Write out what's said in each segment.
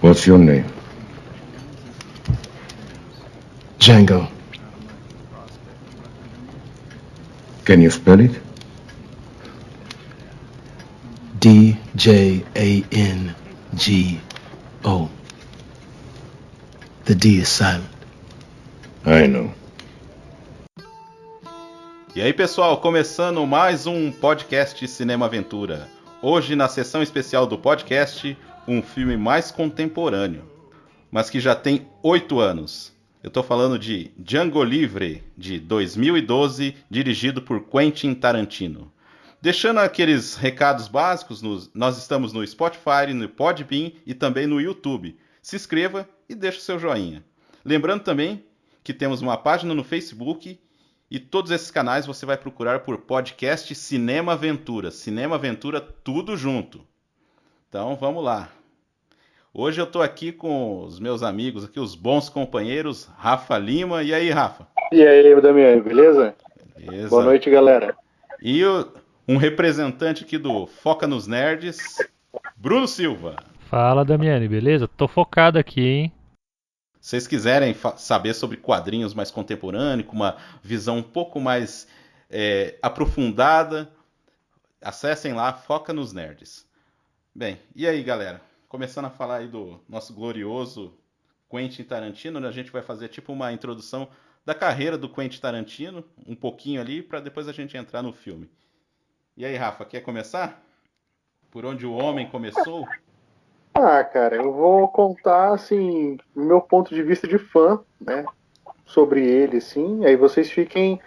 What's your name? Django. Can you spell it? D-J-A-N-G-O. The D is silent. I know. E aí, pessoal, começando mais um podcast Cinema Aventura. Hoje, na sessão especial do podcast, um filme mais contemporâneo, mas que já tem 8 anos. Eu tô falando de Django Livre, de 2012, dirigido por Quentin Tarantino. Deixando aqueles recados básicos, nós estamos no Spotify, no Podbean e também no YouTube. Se inscreva e deixe o seu joinha. Lembrando também que temos uma página no Facebook e todos esses canais você vai procurar por podcast Cinema Aventura. Cinema Aventura tudo junto. Então vamos lá. Hoje eu tô aqui com os meus amigos, aqui os bons companheiros, Rafa Lima. E aí, Rafa? E aí, Damiani, beleza? Beleza. Boa noite, galera. E um representante aqui do Foca nos Nerds, Bruno Silva. Fala, Damiani, beleza? Tô focado aqui, hein? Se vocês quiserem saber sobre quadrinhos mais contemporâneos, com uma visão um pouco mais aprofundada, acessem lá, Foca nos Nerds. Bem, e aí, galera? Começando a falar aí do nosso glorioso Quentin Tarantino, né? A gente vai fazer tipo uma introdução da carreira do Quentin Tarantino, um pouquinho ali, para depois a gente entrar no filme. E aí, Rafa, quer começar? Por onde o homem começou? Cara, eu vou contar, assim, o meu ponto de vista de fã, né, sobre ele, assim, aí vocês fiquem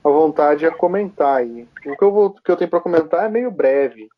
à vontade a comentar aí. O que eu tenho pra comentar é meio breve.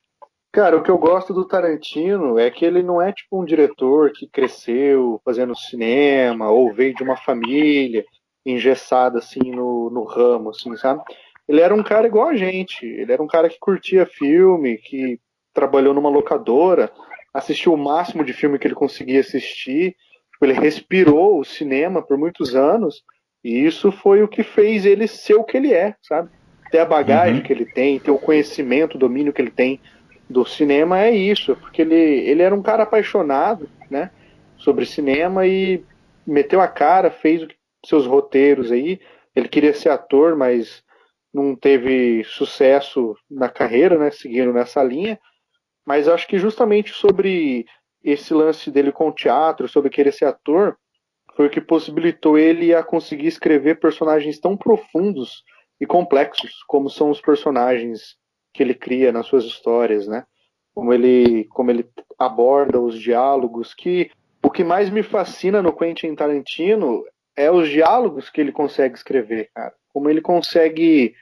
Cara, o que eu gosto do Tarantino é que ele não é tipo um diretor que cresceu fazendo cinema ou veio de uma família engessada, assim, no ramo, assim, sabe? Ele era um cara igual a gente, ele era um cara que curtia filme, que trabalhou numa locadora, assistiu o máximo de filme que ele conseguia assistir, ele respirou o cinema por muitos anos, e isso foi o que fez ele ser o que ele é, sabe? Ter a bagagem que ele tem, ter o conhecimento, o domínio que ele tem do cinema é isso, porque ele era um cara apaixonado, né, sobre cinema e meteu a cara, fez seus roteiros aí, ele queria ser ator, mas não teve sucesso na carreira, né, seguindo nessa linha, mas acho que justamente sobre esse lance dele com o teatro, sobre querer ser ator, foi o que possibilitou ele a conseguir escrever personagens tão profundos e complexos como são os personagens que ele cria nas suas histórias, né? Como ele aborda os diálogos, que o que mais me fascina no Quentin Tarantino é os diálogos que ele consegue escrever, cara. Como ele consegue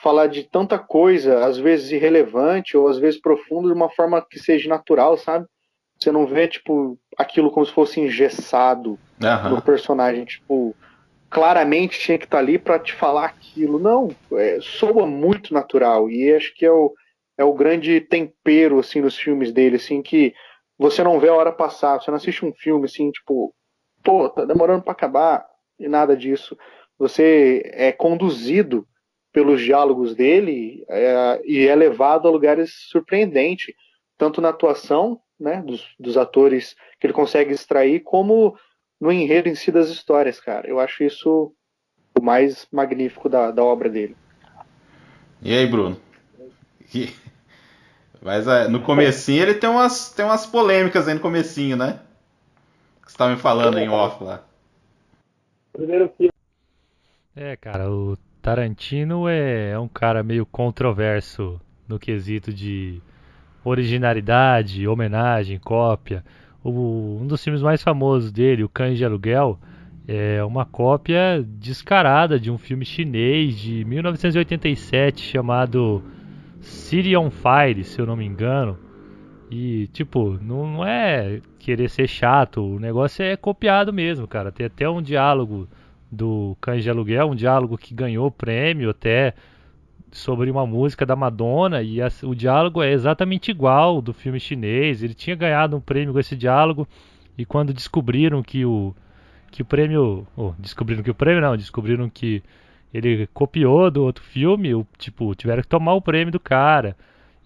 falar de tanta coisa, às vezes irrelevante ou às vezes profunda, de uma forma que seja natural, sabe? Você não vê, tipo, aquilo como se fosse engessado no personagem, tipo, claramente tinha que estar ali para te falar aquilo. Não, soa muito natural e acho que é o grande tempero, assim, nos filmes dele, assim, que você não vê a hora passar, você não assiste um filme, assim, tipo, pô, tá demorando para acabar e nada disso. Você é conduzido pelos diálogos dele e é levado a lugares surpreendentes, tanto na atuação, né, dos atores que ele consegue extrair, como no enredo em si das histórias, cara. Eu acho isso o mais magnífico da obra dele. E aí, Bruno? Mas no comecinho ele tem umas polêmicas aí no comecinho, né? Que você tava me falando em off lá. Primeiro filme. Cara, o Tarantino é um cara meio controverso no quesito de originalidade, homenagem, cópia. Um dos filmes mais famosos dele, O Cães de Aluguel, é uma cópia descarada de um filme chinês de 1987 chamado City on Fire, se eu não me engano. E, tipo, não é querer ser chato, o negócio é copiado mesmo, cara. Tem até um diálogo do Cães de Aluguel, um diálogo que ganhou prêmio até sobre uma música da Madonna, e o diálogo é exatamente igual do filme chinês. Ele tinha ganhado um prêmio com esse diálogo, e quando descobriram que o prêmio. Descobriram que o prêmio não, descobriram que ele copiou do outro filme, tipo, tiveram que tomar o prêmio do cara.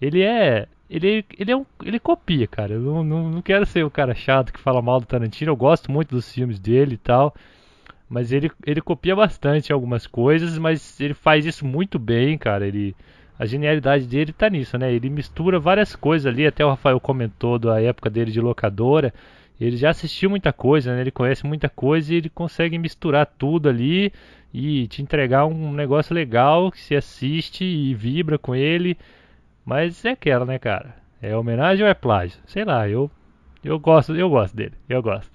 Ele é ele copia, cara. Eu não quero ser o cara chato que fala mal do Tarantino. Eu gosto muito dos filmes dele e tal. Mas ele copia bastante algumas coisas, mas ele faz isso muito bem, cara. A genialidade dele tá nisso, né? Ele mistura várias coisas ali. Até o Rafael comentou da época dele de locadora. Ele já assistiu muita coisa, né? Ele conhece muita coisa e ele consegue misturar tudo ali e te entregar um negócio legal que se assiste e vibra com ele. Mas é aquela, né, cara? É homenagem ou é plágio? Sei lá, eu gosto dele. Eu gosto.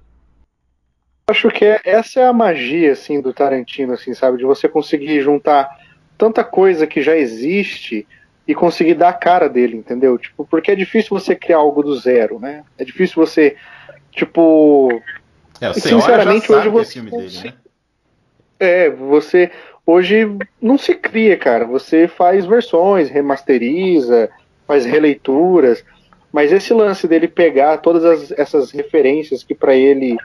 Acho que essa é a magia, assim, do Tarantino, assim, sabe? De você conseguir juntar tanta coisa que já existe e conseguir dar a cara dele, entendeu? Tipo, porque é difícil você criar algo do zero, né? É difícil você, tipo... Você olha já Sinceramente, hoje sabe que é você filme não dele, se... né? Você... Hoje não se cria, cara. Você faz versões, remasteriza, faz releituras, mas esse lance dele pegar essas referências que pra ele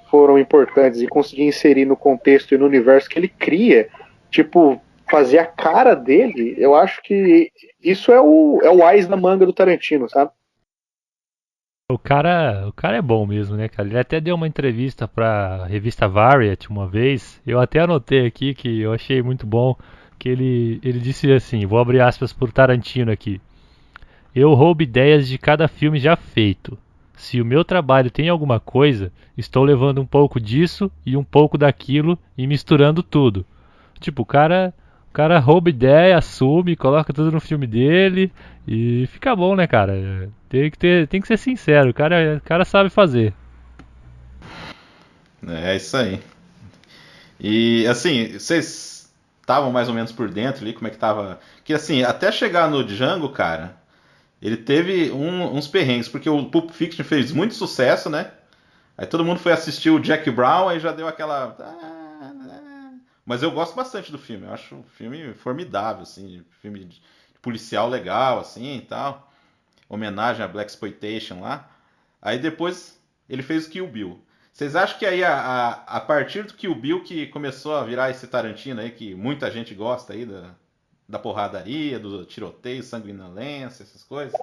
foram importantes e conseguir inserir no contexto e no universo que ele cria, tipo, fazer a cara dele, eu acho que isso é o ás na manga do Tarantino, sabe? O cara é bom mesmo, né, cara? Ele até deu uma entrevista pra revista Variety uma vez. Eu até anotei aqui que eu achei muito bom que ele disse assim, vou abrir aspas pro Tarantino aqui. Eu roubo ideias de cada filme já feito. Se o meu trabalho tem alguma coisa, estou levando um pouco disso e um pouco daquilo e misturando tudo. Tipo, o cara rouba ideia, assume, coloca tudo no filme dele e fica bom, né, cara? Tem que ser sincero, o cara sabe fazer. É isso aí. E assim, vocês estavam mais ou menos por dentro ali, como é que tava? Que assim, até chegar no Django, cara, ele teve uns perrengues, porque o Pulp Fiction fez muito sucesso, né? Aí todo mundo foi assistir o Jack Brown, aí já deu aquela. Mas eu gosto bastante do filme, eu acho um filme formidável, assim, filme de policial legal, assim e tal. Homenagem a Black Exploitation lá. Aí depois ele fez o Kill Bill. Vocês acham que aí a partir do Kill Bill que começou a virar esse Tarantino aí que muita gente gosta aí da porradaria, do tiroteio, sanguinolência, essas coisas?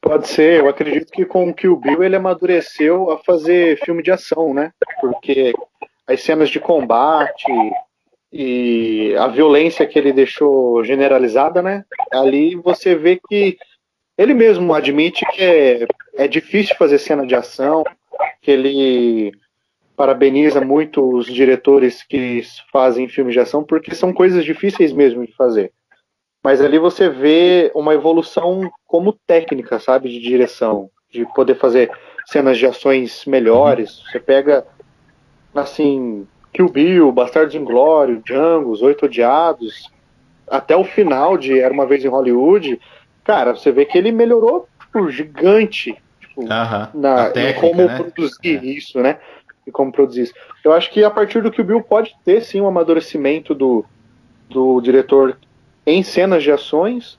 Pode ser, eu acredito que com o Kill Bill ele amadureceu a fazer filme de ação, né? Porque as cenas de combate e a violência que ele deixou generalizada, né? Ali você vê que ele mesmo admite que é difícil fazer cena de ação, que ele parabeniza muito os diretores que fazem filmes de ação, porque são coisas difíceis mesmo de fazer. Mas ali você vê uma evolução como técnica, sabe, de direção, de poder fazer cenas de ações melhores. Você pega, assim, Kill Bill, Bastardos Inglórios, Django, Os Oito Odiados, até o final de Era Uma Vez em Hollywood, cara, você vê que ele melhorou tipo, gigante tipo, Aham. A em técnica, como né? produzir isso, né? E como produzir isso. Eu acho que a partir do Kill Bill pode ter sim um amadurecimento do diretor em cenas de ações,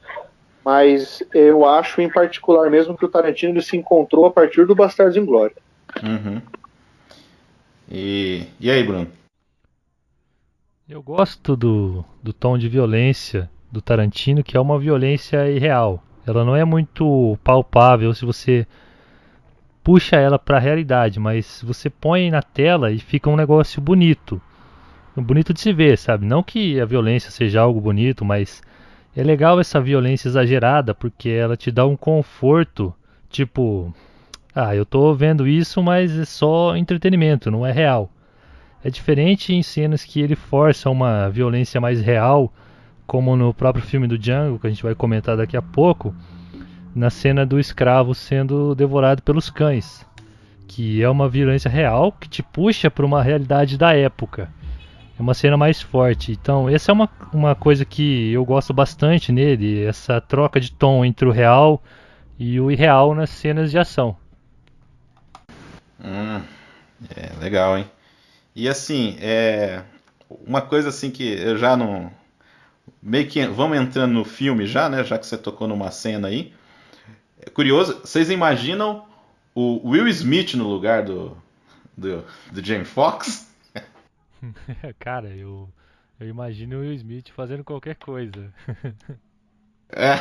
mas eu acho em particular mesmo que o Tarantino ele se encontrou a partir do Bastardos Inglórios. Uhum. E aí, Bruno? Eu gosto do tom de violência do Tarantino, que é uma violência irreal. Ela não é muito palpável se você puxa ela para a realidade, mas você põe na tela e fica um negócio bonito. Bonito de se ver, sabe? Não que a violência seja algo bonito, mas é legal essa violência exagerada porque ela te dá um conforto, tipo, eu tô vendo isso, mas é só entretenimento, não é real. É diferente em cenas que ele força uma violência mais real, como no próprio filme do Django, que a gente vai comentar daqui a pouco, na cena do escravo sendo devorado pelos cães, que é uma violência real que te puxa para uma realidade da época. É uma cena mais forte. Então, essa é uma coisa que eu gosto bastante nele, essa troca de tom entre o real e o irreal nas cenas de ação. Legal, hein? E assim, uma coisa assim que eu já não. Meio que vamos entrando no filme já, né? Já que você tocou numa cena aí. É curioso, vocês imaginam o Will Smith no lugar do Jamie Foxx? Cara, eu imagino o Will Smith fazendo qualquer coisa. É.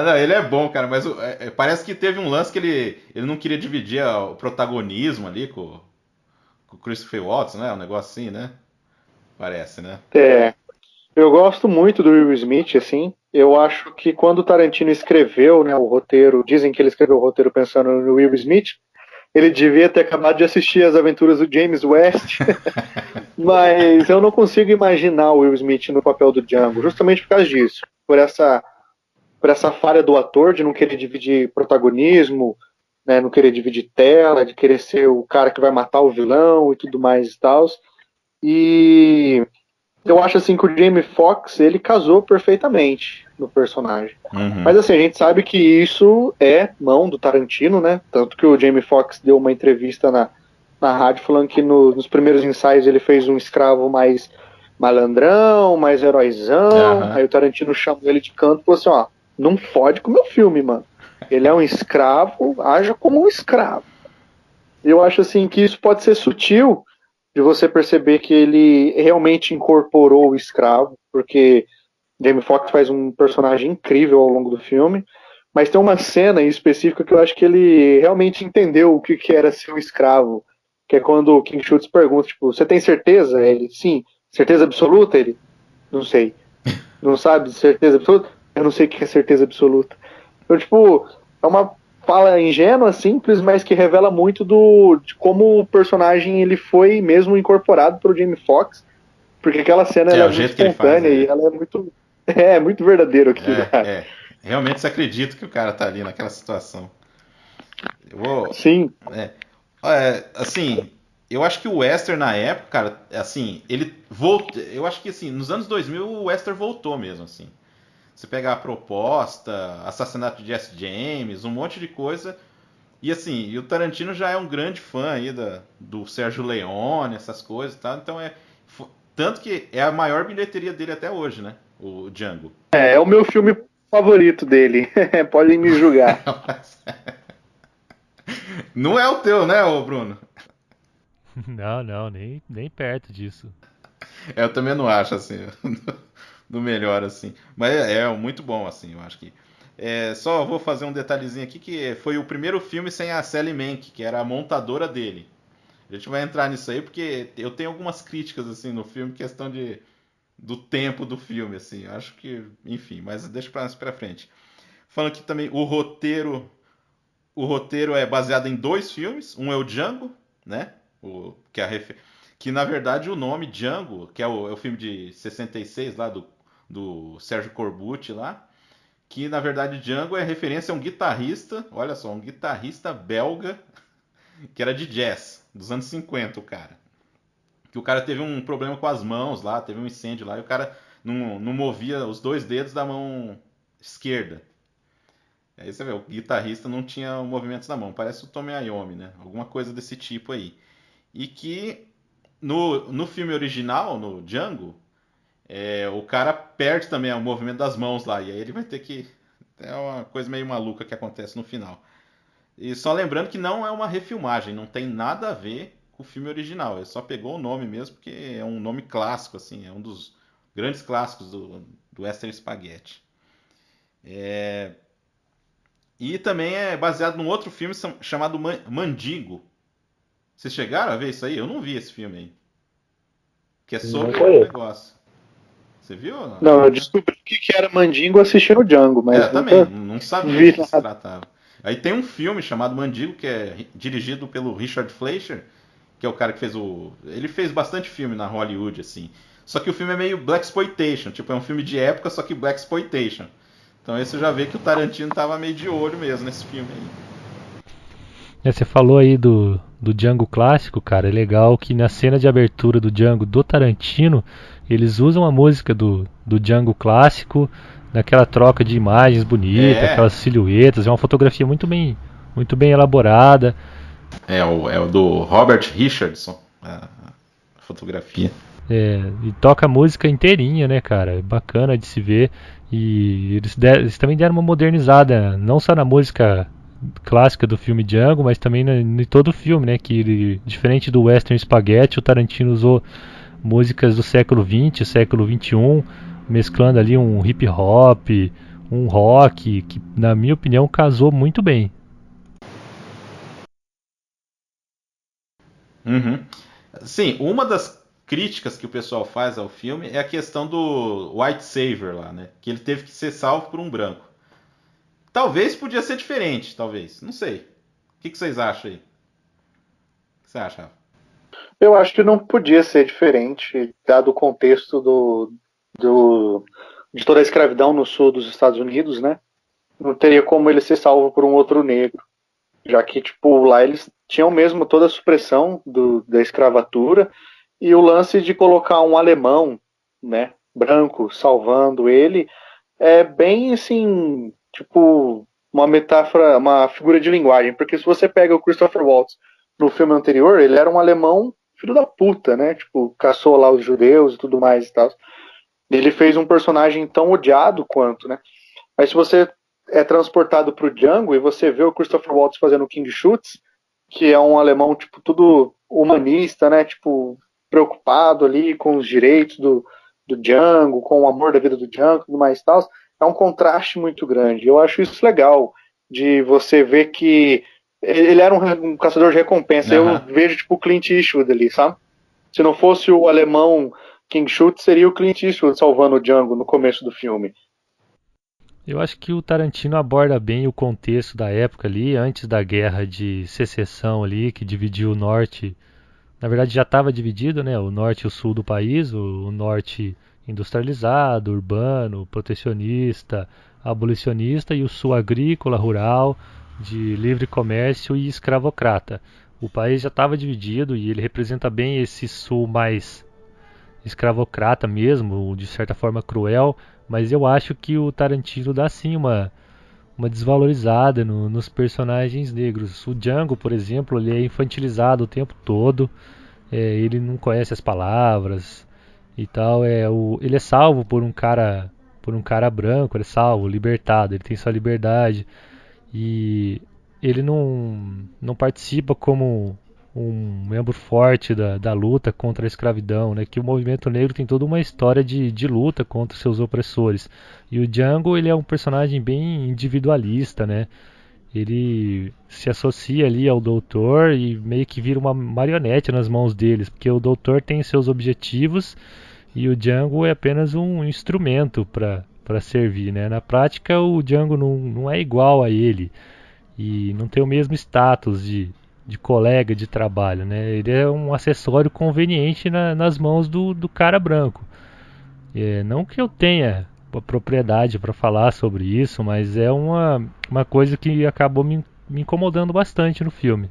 Não, ele é bom, cara, mas parece que teve um lance que ele não queria dividir o protagonismo ali com o Christopher Waltz, né? Um negócio assim, né? Parece, né? É, eu gosto muito do Will Smith, assim. Eu acho que quando o Tarantino escreveu, né, o roteiro, dizem que ele escreveu o roteiro pensando no Will Smith, ele devia ter acabado de assistir as aventuras do James West, mas eu não consigo imaginar o Will Smith no papel do Django, justamente por causa disso, por essa falha do ator de não querer dividir protagonismo, né, não querer dividir tela, de querer ser o cara que vai matar o vilão e tudo mais e tal. E eu acho assim que o Jamie Foxx, ele casou perfeitamente no personagem. Uhum. Mas assim, a gente sabe que isso é mão do Tarantino, né? Tanto que o Jamie Foxx deu uma entrevista na rádio falando que nos primeiros ensaios ele fez um escravo mais malandrão, mais heróizão. Uhum. Aí o Tarantino chamou ele de canto e falou assim, ó, não fode com o meu filme, mano. Ele é um escravo, haja como um escravo. Eu acho assim que isso pode ser sutil de você perceber que ele realmente incorporou o escravo, porque Jamie Foxx faz um personagem incrível ao longo do filme, mas tem uma cena em específica que eu acho que ele realmente entendeu o que era ser um escravo, que é quando o King Schultz pergunta, tipo, você tem certeza? Ele, sim. Certeza absoluta? Ele, não sei. Não sabe certeza absoluta? Eu não sei o que é certeza absoluta. Então, tipo, é uma fala ingênua, simples, mas que revela muito de como o personagem ele foi mesmo incorporado pelo Jamie Foxx, porque aquela cena ela é muito espontânea e ela é muito verdadeiro aquilo, cara. Realmente você acredita que o cara tá ali naquela situação. Sim. Assim, eu acho que o western na época, cara, assim, ele voltou. Eu acho que assim, nos anos 2000 o western voltou mesmo, assim. Você pegar a proposta, assassinato de Jesse James, um monte de coisa. E assim, e o Tarantino já é um grande fã aí do Sergio Leone, essas coisas, tá? Então tanto que é a maior bilheteria dele até hoje, né? O Django. É o meu filme favorito dele. Podem me julgar. Não é o teu, né, ô Bruno? Não, nem perto disso. Eu também não acho, assim, do melhor, assim. Mas é muito bom, assim, eu acho que. Só vou fazer um detalhezinho aqui, que foi o primeiro filme sem a Sally Mank, que era a montadora dele. A gente vai entrar nisso aí, porque eu tenho algumas críticas, assim, no filme, questão do tempo do filme, assim. Eu acho que, enfim, mas deixa pra frente. Falando que também o roteiro é baseado em 2 filmes. Um é o Django, né? Que na verdade o nome Django, que é o filme de 66 lá do Sérgio Corbucci lá, que na verdade Django é referência a um guitarrista, olha só, um guitarrista belga que era de jazz, dos anos 50, o cara. Que o cara teve um problema com as mãos lá, teve um incêndio lá, e o cara não movia os 2 dedos da mão esquerda. Aí você vê, o guitarrista não tinha movimentos na mão, parece o Tommy Iommi, né? Alguma coisa desse tipo aí. E que no filme original, no Django, o cara perde também o movimento das mãos lá, e aí ele vai ter que... É uma coisa meio maluca que acontece no final. E só lembrando que não é uma refilmagem, não tem nada a ver com o filme original, ele só pegou o nome mesmo, porque é um nome clássico, assim, é um dos grandes clássicos do Western Spaghetti. E também é baseado num outro filme chamado Mandigo. Vocês chegaram a ver isso aí? Eu não vi esse filme aí. Que é sobre o negócio. Você viu? Não, eu descobri o que era Mandingo assistindo o Django, mas também, não sabia do que se tratava. Aí tem um filme chamado Mandigo, que é dirigido pelo Richard Fleischer, que é o cara que fez ele fez bastante filme na Hollywood, assim. Só que o filme é meio blaxploitation, tipo, é um filme de época, só que blaxploitation. Então esse eu já vi que o Tarantino tava meio de olho mesmo nesse filme aí. Você falou aí do Django clássico, cara. É legal que na cena de abertura do Django do Tarantino, eles usam a música do Django clássico, naquela troca de imagens bonitas, aquelas silhuetas. É uma fotografia muito bem elaborada. É o do Robert Richardson, a fotografia. E toca a música inteirinha, né, cara? É bacana de se ver. E eles também deram uma modernizada, não só na música clássica do filme Django, mas também em todo o filme, né? Que diferente do Western Spaghetti, o Tarantino usou músicas do século XX, século XXI, mesclando ali um hip hop, um rock, que na minha opinião casou muito bem. Uhum. Sim, uma das críticas que o pessoal faz ao filme é a questão do White Savior lá, né? Que ele teve que ser salvo por um branco. Talvez podia ser diferente, talvez. Não sei. O que vocês acham aí? O que você acha, Rafa? Eu acho que não podia ser diferente, dado o contexto de toda a escravidão no sul dos Estados Unidos, né? Não teria como ele ser salvo por um outro negro, já que, tipo, lá eles tinham mesmo toda a supressão da escravatura e o lance de colocar um alemão, né, branco, salvando ele, é bem, assim, tipo, uma metáfora, uma figura de linguagem, porque se você pega o Christopher Waltz no filme anterior, ele era um alemão filho da puta, né, tipo, caçou lá os judeus e tudo mais e tal. Ele fez um personagem tão odiado quanto, né, mas se você é transportado pro Django e você vê o Christopher Waltz fazendo o King Schutz, que é um alemão, tipo, tudo humanista, né, tipo, preocupado ali com os direitos do Django, com o amor da vida do Django e tudo mais e tal, é um contraste muito grande. Eu acho isso legal, de você ver que ele era um caçador de recompensa. Eu vejo, tipo, o Clint Eastwood ali, sabe? Se não fosse o alemão King Schutz, seria o Clint Eastwood salvando o Django no começo do filme. Eu acho que o Tarantino aborda bem o contexto da época ali, antes da guerra de secessão ali, que dividiu o norte. Na verdade já estava dividido, né? O norte e o sul do país, o norte industrializado, urbano, protecionista, abolicionista e o sul agrícola, rural, de livre comércio e escravocrata. O país já estava dividido e ele representa bem esse sul mais escravocrata mesmo, de certa forma cruel, mas eu acho que o Tarantino dá sim uma desvalorizada nos personagens negros. O Django, por exemplo, ele é infantilizado o tempo todo, ele não conhece as palavras e tal. Ele é salvo por um cara branco, ele é salvo, libertado, ele tem sua liberdade e ele não participa como um membro forte da luta contra a escravidão, né? Que o movimento negro tem toda uma história de luta contra seus opressores. E o Django, ele é um personagem bem individualista, né? Ele se associa ali ao doutor e meio que vira uma marionete nas mãos deles, porque o doutor tem seus objetivos e o Django é apenas um instrumento para servir, né? Na prática, o Django não é igual a ele e não tem o mesmo status de colega de trabalho, né? Ele é um acessório conveniente nas mãos do cara branco. Não que eu tenha a propriedade para falar sobre isso, mas é uma coisa que acabou me incomodando bastante no filme.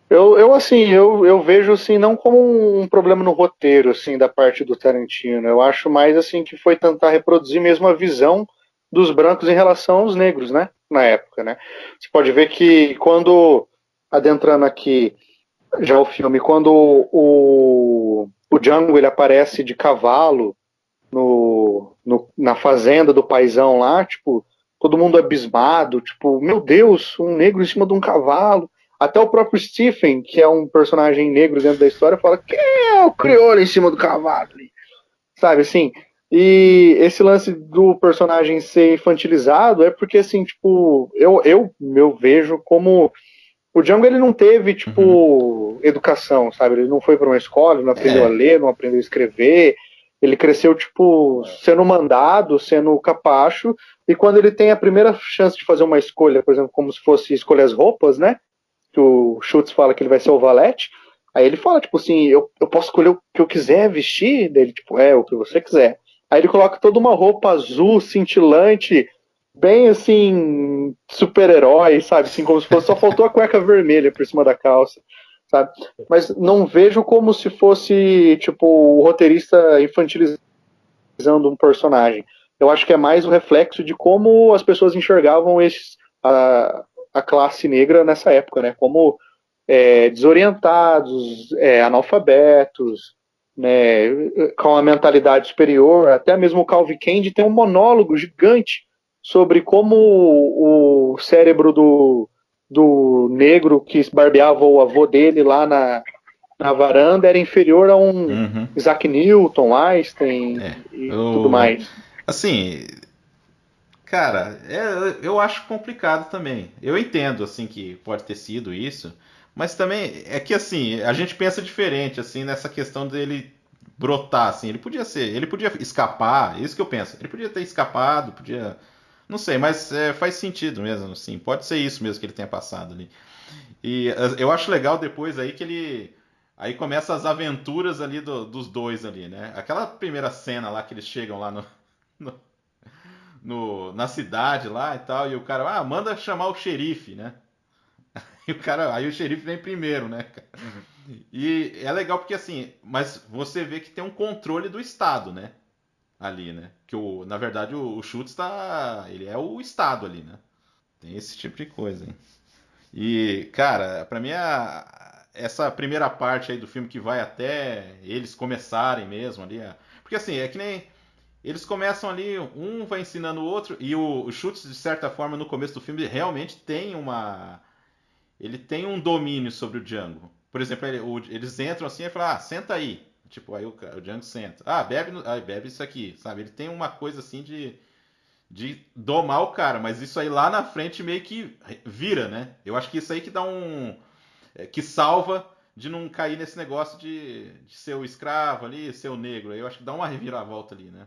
Eu vejo assim não como um problema no roteiro assim da parte do Tarantino. Eu acho mais assim que foi tentar reproduzir mesmo a visão dos brancos em relação aos negros, né? Na época, né? Você pode ver que quando adentrando aqui já o filme, quando o Django ele aparece de cavalo na fazenda do paizão lá, tipo, todo mundo abismado, tipo, meu Deus, um negro em cima de um cavalo. Até o próprio Stephen, que é um personagem negro dentro da história, fala: quem é o crioulo em cima do cavalo? Sabe, assim. E esse lance do personagem ser infantilizado é porque, assim, tipo, eu vejo como o Django ele não teve, tipo, educação, sabe? Ele não foi para uma escola, não aprendeu a ler, não aprendeu a escrever. Ele cresceu, tipo, sendo mandado, sendo capacho. E quando ele tem a primeira chance de fazer uma escolha, por exemplo, como se fosse escolher as roupas, né? Que o Schutz fala que ele vai ser o valete. Aí ele fala, tipo assim, eu posso escolher o que eu quiser vestir? Daí ele, tipo, o que você quiser. Aí ele coloca toda uma roupa azul, cintilante, bem assim, super-herói, sabe? Assim, como se fosse, só faltou a cueca vermelha por cima da calça, sabe? Mas não vejo como se fosse, tipo, o roteirista infantilizando um personagem. Eu acho que é mais o reflexo de como as pessoas enxergavam a classe negra nessa época, né? Como desorientados, analfabetos, né, com a mentalidade superior. Até mesmo o Calvin Candy tem um monólogo gigante sobre como o cérebro do negro que barbeava o avô dele lá na varanda era inferior a um Uhum. Isaac Newton, Einstein É, e tudo mais. Assim, cara, eu acho complicado também. Eu entendo, assim, que pode ter sido isso, mas também é que, assim, a gente pensa diferente, assim, nessa questão dele brotar, assim. Ele podia escapar, isso que eu penso. Ele podia ter escapado, podia, não sei, mas faz sentido mesmo, assim. Pode ser isso mesmo que ele tenha passado ali. E eu acho legal depois aí que ele. Aí começa as aventuras ali dos dois ali, né? Aquela primeira cena lá que eles chegam lá no- na cidade lá e tal, e o cara, manda chamar o xerife, né? E o cara, aí o xerife vem primeiro, né? E é legal porque assim, mas você vê que tem um controle do Estado, né? Ali, né? Que na verdade o Schultz tá, ele é o Estado ali, né? Tem esse tipo de coisa, hein? E, cara, pra mim essa primeira parte aí do filme que vai até eles começarem mesmo ali, porque assim, é que nem eles começam ali, um vai ensinando o outro, e o Schultz, de certa forma, no começo do filme, realmente tem ele tem um domínio sobre o Django. Por exemplo, eles entram assim e falam, senta aí. Tipo, aí o Django senta. Bebe, bebe isso aqui, sabe? Ele tem uma coisa assim de domar o cara, mas isso aí lá na frente meio que vira, né? Eu acho que isso aí que dá que salva de não cair nesse negócio de ser o escravo ali, ser o negro. Eu acho que dá uma reviravolta ali, né?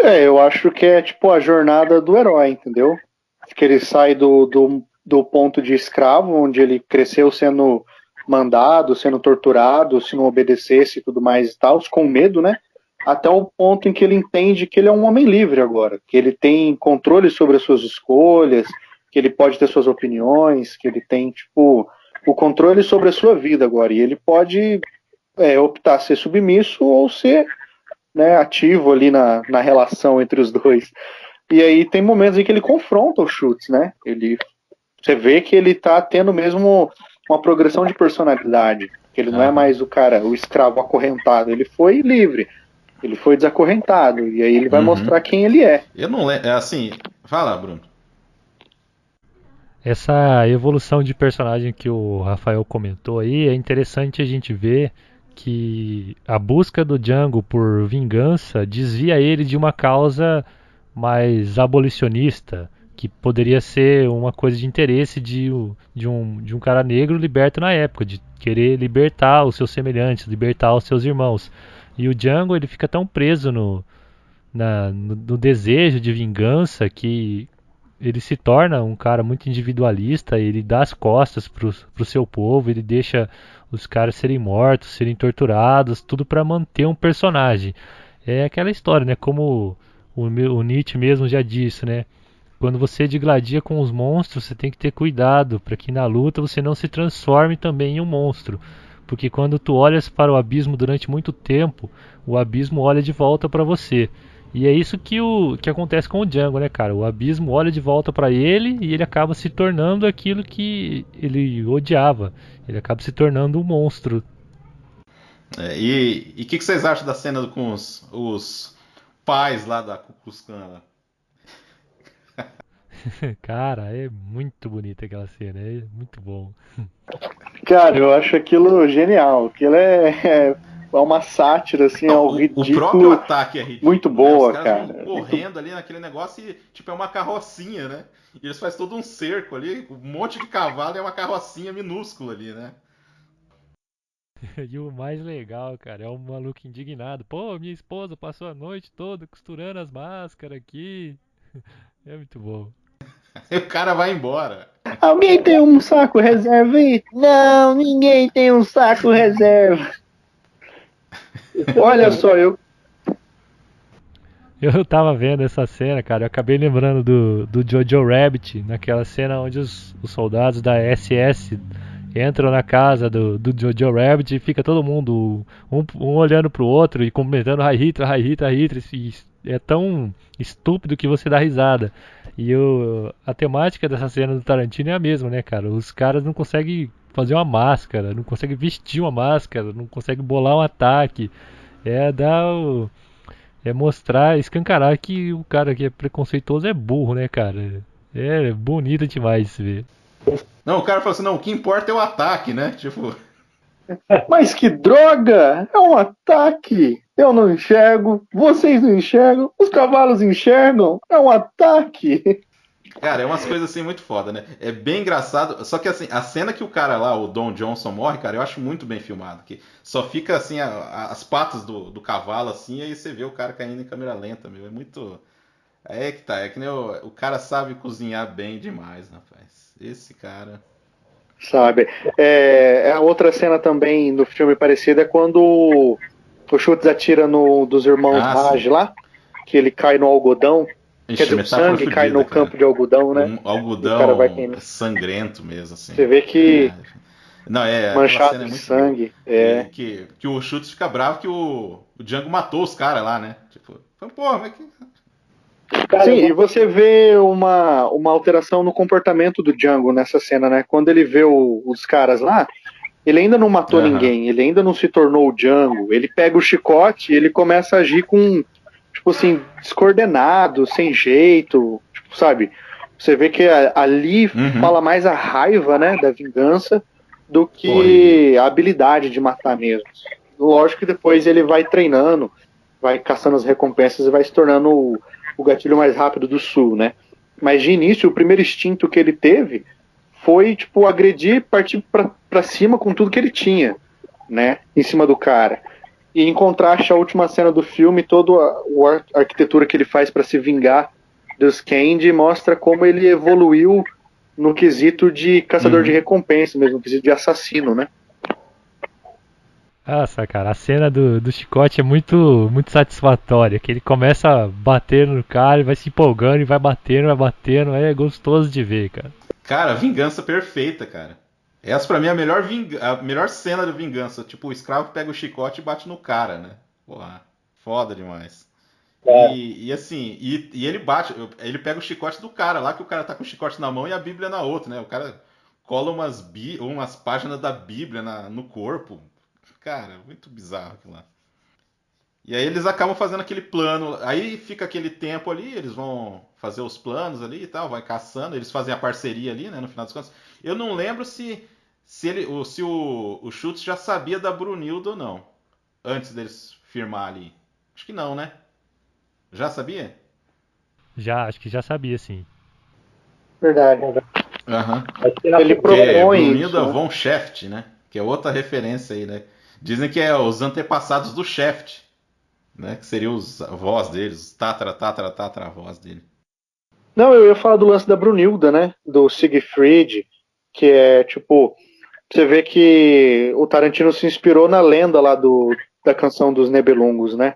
Eu acho que é tipo a jornada do herói, entendeu? Que ele sai do ponto de escravo, onde ele cresceu sendo mandado, sendo torturado, se não obedecesse e tudo mais e tal, com medo, né? Até o ponto em que ele entende que ele é um homem livre agora, que ele tem controle sobre as suas escolhas, que ele pode ter suas opiniões, que ele tem, tipo, o controle sobre a sua vida agora. E ele pode optar ser submisso ou ser, né, ativo ali na relação entre os dois. E aí tem momentos em que ele confronta o Schultz, né? Você vê que ele tá tendo mesmo uma progressão de personalidade. Que ele não é mais o cara, o escravo acorrentado. Ele foi livre. Ele foi desacorrentado. E aí ele vai mostrar quem ele é. Eu não lembro. É assim. Fala, Bruno. Essa evolução de personagem que o Rafael comentou aí é interessante a gente ver que a busca do Django por vingança desvia ele de uma causa mais abolicionista, que poderia ser uma coisa de interesse de um cara negro liberto na época, de querer libertar os seus semelhantes, libertar os seus irmãos. E o Django ele fica tão preso no desejo de vingança que ele se torna um cara muito individualista, ele dá as costas pro seu povo, ele deixa os caras serem mortos, serem torturados, tudo para manter um personagem. É aquela história, né? Como o Nietzsche mesmo já disse, né? Quando você digladia com os monstros, você tem que ter cuidado para que na luta você não se transforme também em um monstro. Porque quando tu olhas para o abismo durante muito tempo, o abismo olha de volta para você. E é isso que acontece com o Django, né, cara? O abismo olha de volta para ele e ele acaba se tornando aquilo que ele odiava. Ele acaba se tornando um monstro. E o que vocês acham da cena com os pais lá da Ku Klux Klan lá? Cara, é muito bonita aquela cena, é muito bom. Cara, eu acho aquilo genial. Aquilo é uma sátira, assim, Não, ao o próprio ridículo. ataque é ridículo, Muito né? Os boa, caras vão cara. correndo ali naquele negócio e, tipo, é uma carrocinha, né? E eles fazem todo um cerco ali, um monte de cavalo e é uma carrocinha minúscula ali, né? E o mais legal, cara, é o maluco indignado. Pô, minha esposa passou a noite toda costurando as máscaras aqui. É muito bom. E o cara vai embora. Alguém tem um saco reserva aí? Não, ninguém tem um saco reserva. Olha só, Eu tava vendo essa cena, cara. Eu acabei lembrando do Jojo Rabbit, naquela cena onde os soldados da SS entram na casa do Jojo Rabbit e fica todo mundo, um olhando pro outro e comentando Hi Hitler, Hi Hitler, Hi Hitler. E é tão estúpido que você dá risada. E a temática dessa cena do Tarantino é a mesma, né, cara? Os caras não conseguem fazer uma máscara, não conseguem vestir uma máscara, não conseguem bolar um ataque. É dar o é mostrar, escancarar que o cara que é preconceituoso é burro, né, cara? É bonito demais de se ver. Não, o cara falou assim, não, o que importa é o ataque, né? Tipo, Mas que droga! É um ataque! Eu não enxergo, vocês não enxergam, os cavalos enxergam, é um ataque! cara, é umas coisas assim muito foda, né? É bem engraçado. Só que assim, a cena que o cara lá, o Don Johnson, morre, cara, eu acho muito bem filmado. Que só fica assim, as patas do cavalo, assim, e aí você vê o cara caindo em câmera lenta, meu. É muito. É que tá, é que nem o cara sabe cozinhar bem demais, rapaz. Esse cara. Sabe? A outra cena também no filme parecida é quando o Schultz atira no dos irmãos Ah, Raj sim. lá, que ele cai no algodão, Ixi, quer dizer, o metáfora sangue cai fodida, no cara. campo de algodão, né? Um E o cara vai algodão caindo. sangrento mesmo, assim. Você vê que É. Não, aquela manchado cena é de muito boa. sangue. E que o Schultz fica bravo que o Django matou os caras lá, né? Tipo, porra, mas que. Sim, e você vê uma alteração no comportamento do Django nessa cena, né? Quando ele vê os caras lá, ele ainda não matou Aham. ninguém, ele ainda não se tornou o Django. Ele pega o chicote e ele começa a agir com, tipo assim, descoordenado, sem jeito, tipo, sabe? Você vê que ali Uhum. fala mais a raiva, né, da vingança, do Porra, que a habilidade de matar mesmo. Lógico que depois ele vai treinando, vai caçando as recompensas e vai se tornando o gatilho mais rápido do sul, né? Mas de início, o primeiro instinto que ele teve foi, tipo, agredir, partir pra cima com tudo que ele tinha, né? Em cima do cara. E em contraste à última cena do filme, toda a arquitetura que ele faz para se vingar dos Candy mostra como ele evoluiu no quesito de caçador de recompensa mesmo, no quesito de assassino, né? Nossa, cara, a cena do chicote é muito satisfatória. Que ele começa a bater no cara, e vai se empolgando e vai batendo. É gostoso de ver, cara. Cara, vingança perfeita, cara. Essa pra mim é a melhor cena de vingança. Tipo, o escravo pega o chicote e bate no cara, né? Porra, foda demais. E assim, e ele bate, ele pega o chicote do cara lá, que o cara tá com o chicote na mão e a Bíblia na outra, né? O cara cola umas páginas da Bíblia no corpo. Cara, muito bizarro aquilo lá. E aí eles acabam fazendo aquele plano. Aí fica aquele tempo ali, eles vão fazer os planos ali e tal, vai caçando, eles fazem a parceria ali, né, no final das contas. Eu não lembro se o Schultz já sabia da Brunilda ou não, antes deles firmar ali. Acho que não, né? Já sabia? Já, acho que já sabia, sim. Verdade. Aham. Ele Que é propõe Brunilda isso, né? von Schäft, né? Que é outra referência aí, né? Dizem que é os antepassados do Schäft, né? Que seriam os avós deles, os tatra-avós dele. Não, eu ia falar do lance da Brunilda, né? Do Siegfried, que é tipo. Você vê que o Tarantino se inspirou na lenda lá da canção dos Nibelungos, né?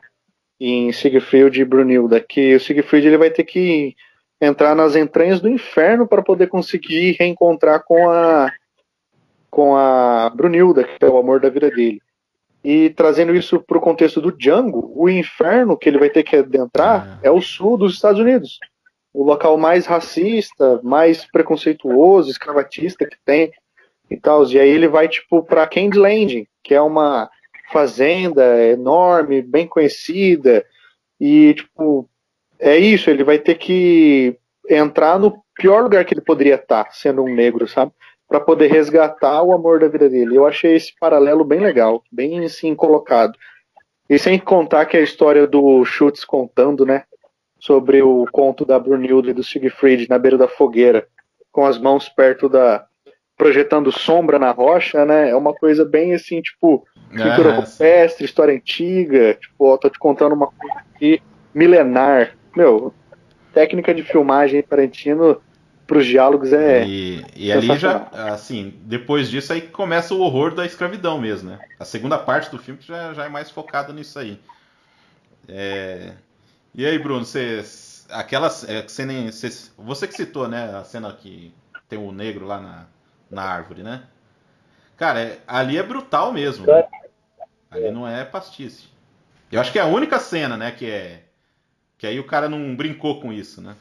Em Siegfried e Brunilda. Que o Siegfried ele vai ter que entrar nas entranhas do inferno para poder conseguir reencontrar com a Brunilda, que é o amor da vida dele. E trazendo isso para o contexto do Django, o inferno que ele vai ter que adentrar é o sul dos Estados Unidos. O local mais racista, mais preconceituoso, escravatista que tem e tal. E aí ele vai, tipo, pra Candy Landing, que é uma fazenda enorme, bem conhecida. E, tipo, é isso, ele vai ter que entrar no pior lugar que ele poderia estar, sendo um negro, sabe? Pra poder resgatar o amor da vida dele. Eu achei esse paralelo bem legal, bem, assim, colocado. E sem contar que a história do Schultz contando, né? Sobre o conto da Brunilda e do Siegfried na beira da fogueira, com as mãos perto projetando sombra na rocha, né? É uma coisa bem assim, tipo, pintura rupestre, história antiga, tipo, ó, tô te contando uma coisa aqui milenar. Meu, técnica de filmagem Tarantino pros diálogos é E ali já, assim, depois disso aí começa o horror da escravidão mesmo, né? A segunda parte do filme já é mais focada nisso aí. E aí, Bruno, você que citou, né, a cena que tem o negro lá na árvore, né? Cara, ali é brutal mesmo, né? Ali não é pastice. Eu acho que é a única cena, né, que aí o cara não brincou com isso, né?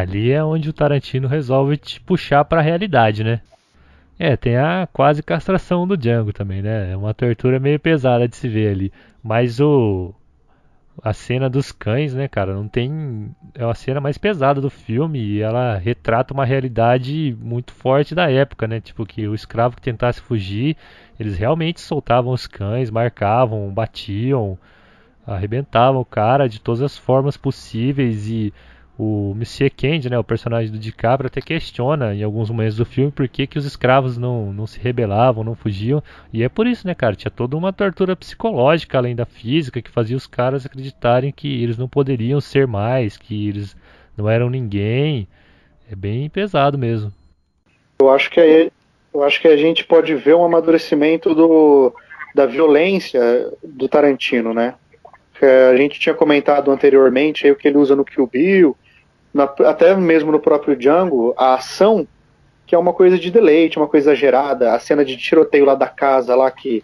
Ali é onde o Tarantino resolve te puxar pra realidade, né? Tem a quase castração do Django também, né? É uma tortura meio pesada de se ver ali. Mas a cena dos cães, né, cara? Não tem. É a cena mais pesada do filme e ela retrata uma realidade muito forte da época, né? Tipo, que o escravo que tentasse fugir, eles realmente soltavam os cães, marcavam, batiam, arrebentavam o cara de todas as formas possíveis e o Monsieur Candy, né, o personagem do DiCaprio, até questiona em alguns momentos do filme por que os escravos não se rebelavam, não fugiam. E é por isso, né, cara, tinha toda uma tortura psicológica além da física que fazia os caras acreditarem que eles não poderiam ser mais, que eles não eram ninguém. É bem pesado mesmo. Eu acho que eu acho que a gente pode ver um amadurecimento da violência do Tarantino, né? Que a gente tinha comentado anteriormente aí o que ele usa no Kill Bill, até mesmo no próprio Django, a ação, que é uma coisa de deleite, uma coisa exagerada, a cena de tiroteio lá da casa, lá que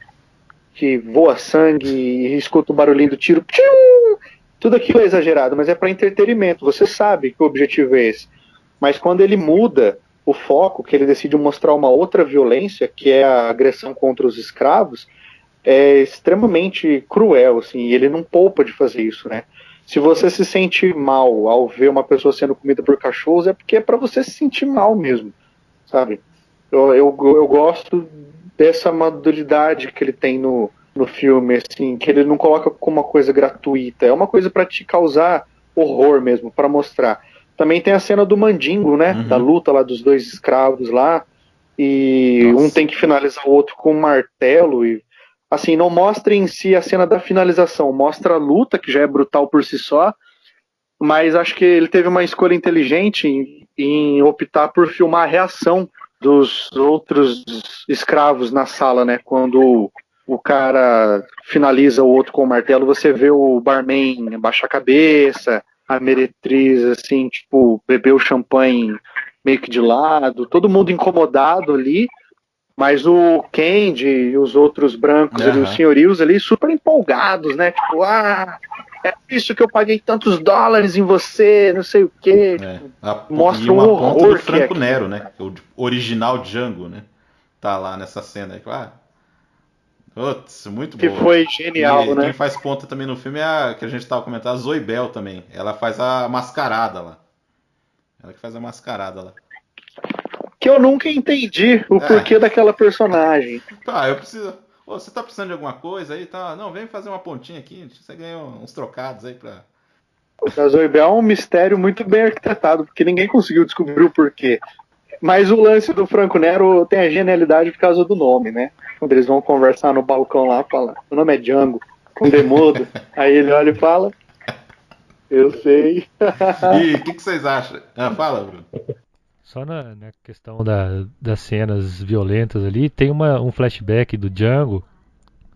voa sangue e escuta o barulhinho do tiro, tchiu! Tudo aquilo é exagerado, mas é para entretenimento, você sabe que o objetivo é esse. Mas quando ele muda o foco, que ele decide mostrar uma outra violência, que é a agressão contra os escravos, é extremamente cruel, assim, e ele não poupa de fazer isso, né? Se você se sente mal ao ver uma pessoa sendo comida por cachorros, é porque é para você se sentir mal mesmo, sabe? Eu gosto dessa maturidade que ele tem no filme, assim, que ele não coloca como uma coisa gratuita, é uma coisa para te causar horror mesmo, para mostrar. Também tem a cena do mandingo, né? Da luta lá dos dois escravos lá, e um tem que finalizar o outro com um martelo, e assim, não mostra em si a cena da finalização, mostra a luta, que já é brutal por si só, mas acho que ele teve uma escolha inteligente em optar por filmar a reação dos outros escravos na sala, né? Quando o cara finaliza o outro com o martelo, você vê o barman baixar a cabeça, a meretriz, assim, tipo, beber o champanhe meio que de lado, todo mundo incomodado ali, mas o Candy e os outros brancos ali, os senhorios ali, super empolgados, né? Tipo, é isso que eu paguei tantos dólares em você, não sei o quê. Mostra um horror ponta do Franco Nero, né? O original Django, né? Tá lá nessa cena aí. Putz, muito que boa. Foi genial, né? Quem faz ponta também no filme é a que a gente tava comentando, a Zoe Bell também. Ela faz a mascarada lá. Ela que faz a mascarada lá. Que eu nunca entendi o porquê daquela personagem. Tá, eu preciso. Ô, você tá precisando de alguma coisa aí? Tá? Não, vem fazer uma pontinha aqui. Você ganha uns trocados aí pra. A Zoe Bell é um mistério muito bem arquitetado, porque ninguém conseguiu descobrir o porquê. Mas o lance do Franco Nero tem a genialidade por causa do nome, né? Quando eles vão conversar no balcão lá, fala, o nome é Django, com Demudo. Aí ele olha e fala, eu sei. E o que vocês acham? Fala, Bruno. Só na questão das cenas violentas ali, tem um flashback do Django,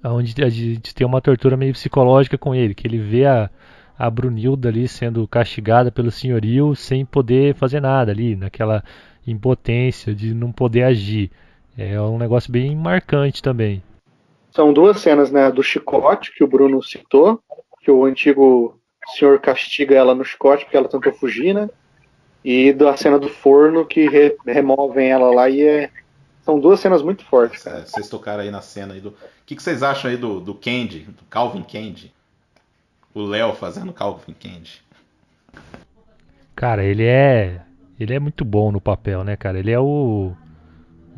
onde a gente tem uma tortura meio psicológica com ele, que ele vê a Brunilda ali sendo castigada pelo senhorio sem poder fazer nada ali, naquela impotência de não poder agir. É um negócio bem marcante também. São duas cenas, né? Do chicote, que o Bruno citou, que o antigo senhor castiga ela no chicote porque ela tentou fugir, né? E da cena do forno, que removem ela lá e são duas cenas muito fortes. Vocês tocaram aí na cena aí do. O que vocês acham aí do Candy, do Calvin Candy? O Léo fazendo Calvin Candy. Cara, ele é muito bom no papel, né, cara? Ele é o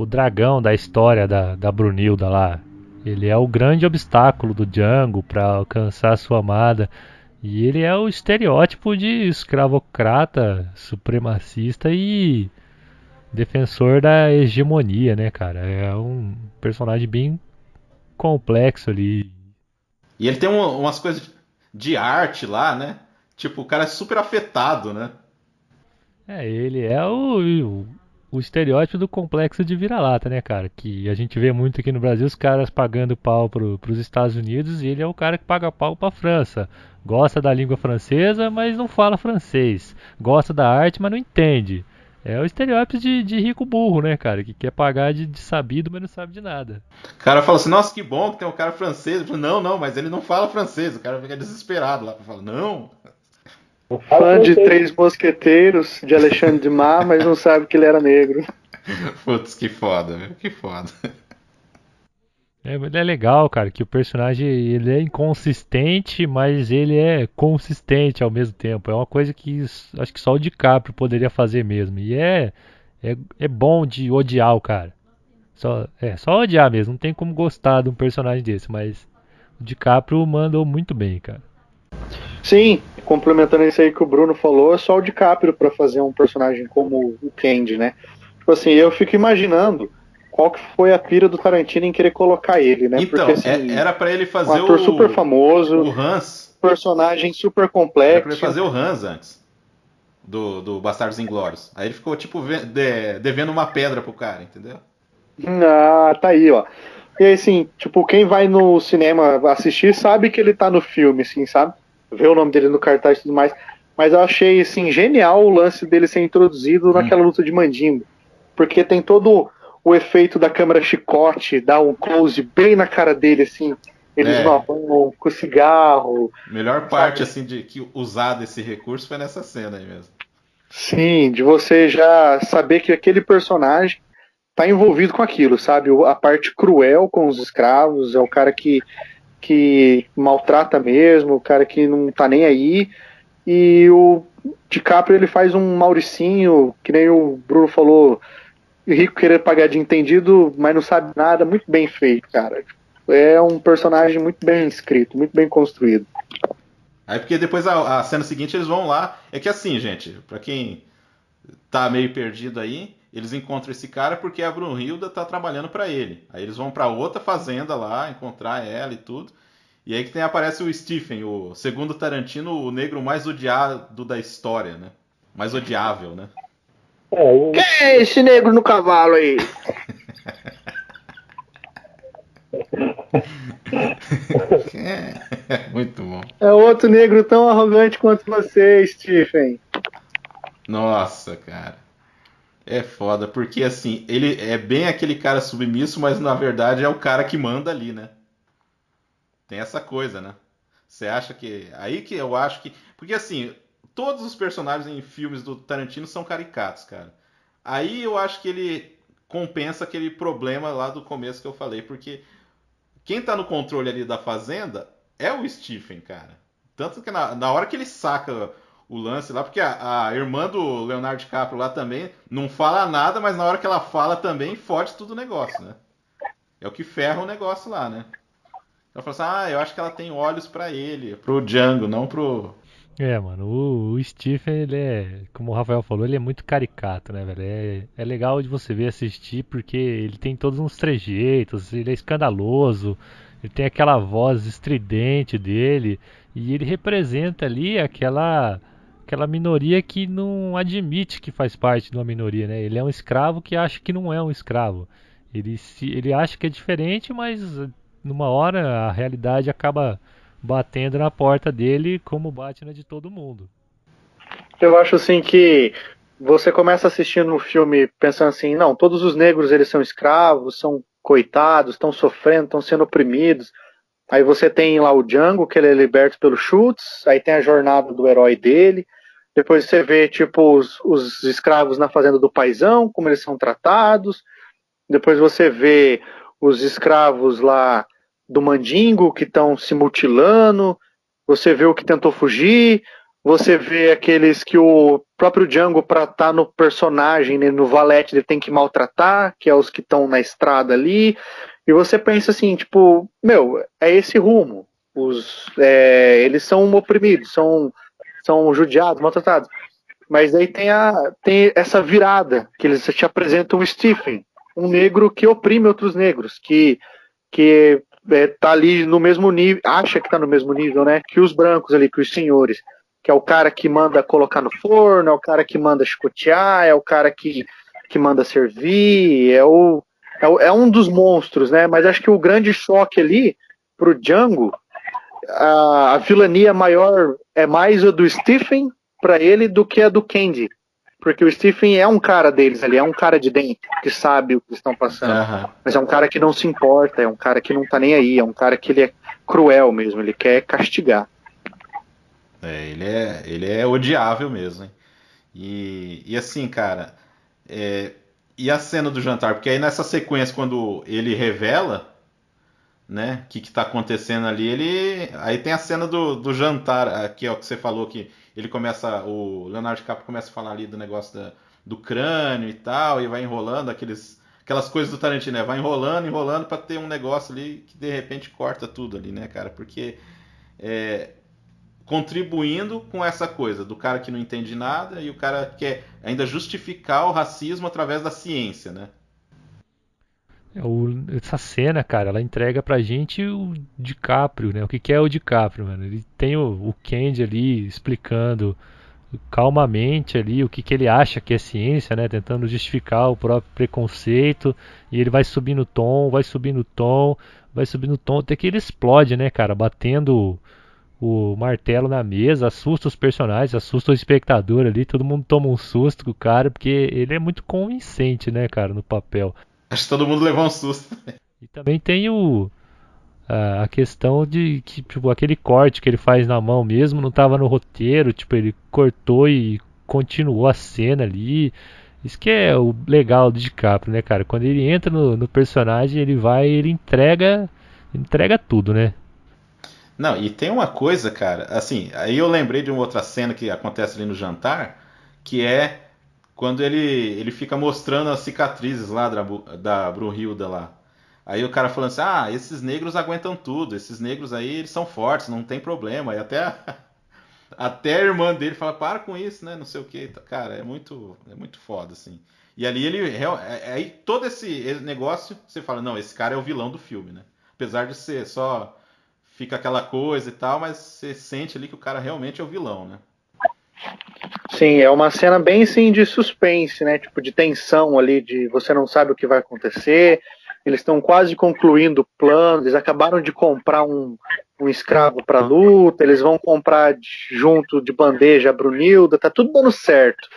dragão da história da Brunilda lá. Ele é o grande obstáculo do Django para alcançar a sua amada. E ele é o estereótipo de escravocrata, supremacista e defensor da hegemonia, né, cara? É um personagem bem complexo ali. E ele tem umas coisas de arte lá, né? Tipo, o cara é super afetado, né? Ele é o estereótipo do complexo de vira-lata, né, cara? Que a gente vê muito aqui no Brasil, os caras pagando pau pros Estados Unidos, e ele é o cara que paga pau pra França. Gosta da língua francesa, mas não fala francês. Gosta da arte, mas não entende. É o estereótipo de rico burro, né, cara? Que quer pagar de sabido, mas não sabe de nada. O cara fala assim, nossa, que bom que tem um cara francês. Falo, não, mas ele não fala francês. O cara fica desesperado lá. Fala, não. Fã de Três Mosqueteiros, de Alexandre Dumas, mas não sabe que ele era negro. Putz, que foda, viu? Que foda. Ele é legal, cara, que o personagem ele é inconsistente, mas ele é consistente ao mesmo tempo. É uma coisa que acho que só o DiCaprio poderia fazer mesmo. E é bom de odiar o cara. Só odiar mesmo, não tem como gostar de um personagem desse, mas o DiCaprio mandou muito bem, cara. Sim, complementando isso aí que o Bruno falou, é só o DiCaprio pra fazer um personagem como o Candy, né? Tipo assim, eu fico imaginando qual que foi a pira do Tarantino em querer colocar ele, né? Então, Porque assim, era pra ele um fazer ator super famoso, o Hans. personagem super Era pra ele complexo. fazer o Hans antes. Do Bastardos Inglórios. Aí ele ficou, tipo, devendo uma pedra pro cara, entendeu? Ah, tá aí, ó. E aí, assim, tipo, quem vai no cinema assistir sabe que ele tá no filme, assim, sabe? Vê o nome dele no cartaz e tudo mais. Mas eu achei, assim, genial o lance dele ser introduzido naquela luta de mandingo. Porque tem todo o efeito da câmera chicote, dá um close bem na cara dele, assim. Eles no É. com o cigarro. Melhor parte, Sabe? assim, de que usar desse recurso foi nessa cena aí mesmo. Sim, de você já saber que aquele personagem tá envolvido com aquilo, sabe? A parte cruel com os escravos, é o cara que maltrata mesmo, o cara que não tá nem aí. E o DiCaprio ele faz um Mauricinho, que nem o Bruno falou, rico querer pagar de entendido, mas não sabe nada, muito bem feito, cara. É um personagem muito bem escrito, muito bem construído. Aí porque depois a cena seguinte eles vão lá. É que assim, gente, pra quem tá meio perdido aí, eles encontram esse cara porque a Brunhilda tá trabalhando pra ele. Aí eles vão pra outra fazenda lá, encontrar ela e tudo. E aí que aparece o Stephen, o segundo Tarantino, o negro mais odiado da história, né? Mais odiável, né? Quem é esse negro no cavalo aí? Muito bom. É outro negro tão arrogante quanto você, Stephen. Nossa, cara. É foda, porque assim, ele é bem aquele cara submisso, mas na verdade é o cara que manda ali, né? Tem essa coisa, né? Você acha que. Aí que eu acho que. Porque assim, todos os personagens em filmes do Tarantino são caricatos, cara. Aí eu acho que ele compensa aquele problema lá do começo que eu falei, porque quem tá no controle ali da fazenda é o Stephen, cara. Tanto que na hora que ele saca o lance lá, porque a irmã do Leonardo DiCaprio lá também não fala nada, mas na hora que ela fala também fode tudo o negócio, né? É o que ferra o negócio lá, né? Ela fala assim, eu acho que ela tem olhos pra ele, pro Django, não pro... Mano, o Stephen, ele é, como o Rafael falou, ele é muito caricato, né, velho? É legal de você ver assistir porque ele tem todos uns trejeitos, ele é escandaloso, ele tem aquela voz estridente dele e ele representa ali aquela minoria que não admite que faz parte de uma minoria, né? Ele é um escravo que acha que não é um escravo. Ele acha que é diferente, mas numa hora a realidade acaba batendo na porta dele como bate na de todo mundo. Eu acho assim que você começa assistindo o filme pensando assim, não, todos os negros eles são escravos, são coitados, estão sofrendo, estão sendo oprimidos. Aí você tem lá o Django, que ele é liberto pelo Schultz, aí tem a jornada do herói dele. Depois você vê, tipo, os escravos na fazenda do paizão, como eles são tratados. Depois você vê os escravos lá do Mandingo, que estão se mutilando. Você vê o que tentou fugir. Você vê aqueles que o próprio Django, para estar no personagem, né, no valete, ele tem que maltratar, que é os que estão na estrada ali. E você pensa assim, tipo, meu, é esse rumo. Eles são oprimidos, são judiados, maltratados. Mas aí tem essa virada, que eles te apresentam o Stephen, um negro que oprime outros negros, que tá ali no mesmo nível, acha que tá no mesmo nível, né? Que os brancos ali, que os senhores. Que é o cara que manda colocar no forno, é o cara que manda chicotear, é o cara que manda servir, é um dos monstros, né? Mas acho que o grande choque ali pro Django, a vilania maior é mais a do Stephen para ele do que a do Candy. Porque o Stephen é um cara deles ali, é um cara de dentro, que sabe o que estão passando. Aham. Mas é um cara que não se importa, é um cara que não tá nem aí, é um cara que ele é cruel mesmo, ele quer castigar. Ele é odiável mesmo, hein? E assim, cara, e a cena do jantar? Porque aí nessa sequência, quando ele revela, né? O que tá acontecendo ali. Aí tem a cena do jantar, que é o que você falou, que ele começa, o Leonardo DiCaprio começa a falar ali do negócio do crânio e tal, e vai enrolando aquelas coisas do Tarantino, né? Vai enrolando, enrolando pra ter um negócio ali que de repente corta tudo ali, né, cara? Porque contribuindo com essa coisa do cara que não entende nada e o cara quer ainda justificar o racismo através da ciência, né? Essa cena, cara, ela entrega pra gente o DiCaprio, né? O que que é o DiCaprio, mano? Ele tem o Candy ali explicando calmamente ali o que que ele acha que é ciência, né? Tentando justificar o próprio preconceito. E ele vai subindo o tom, vai subindo o tom, vai subindo o tom, até que ele explode, né, cara? Batendo o martelo na mesa, assusta os personagens, assusta o espectador ali. Todo mundo toma um susto com o cara, porque ele é muito convincente, né, cara, no papel. Acho que todo mundo levou um susto. E também tem a questão de que, tipo, aquele corte que ele faz na mão mesmo não estava no roteiro, tipo, ele cortou e continuou a cena ali. Isso que é o legal do DiCaprio, né, cara? Quando ele entra no personagem, ele entrega tudo, né? Não, e tem uma coisa, cara, assim, aí eu lembrei de uma outra cena que acontece ali no jantar, que é quando ele fica mostrando as cicatrizes lá da Brunhilda lá. Aí o cara falando assim, esses negros aguentam tudo, esses negros aí, eles são fortes, não tem problema. E até a irmã dele fala, para com isso, né, não sei o que. Cara, é muito foda, assim. E ali aí todo esse negócio, você fala, não, esse cara é o vilão do filme, né? Apesar de ser só, fica aquela coisa e tal, mas você sente ali que o cara realmente é o vilão, né? Sim, é uma cena bem assim de suspense, né? Tipo de tensão ali, de você não sabe o que vai acontecer. Eles estão quase concluindo o plano. Eles acabaram de comprar um escravo para luta. Eles vão comprar junto de bandeja a Brunilda. Tá tudo dando certo.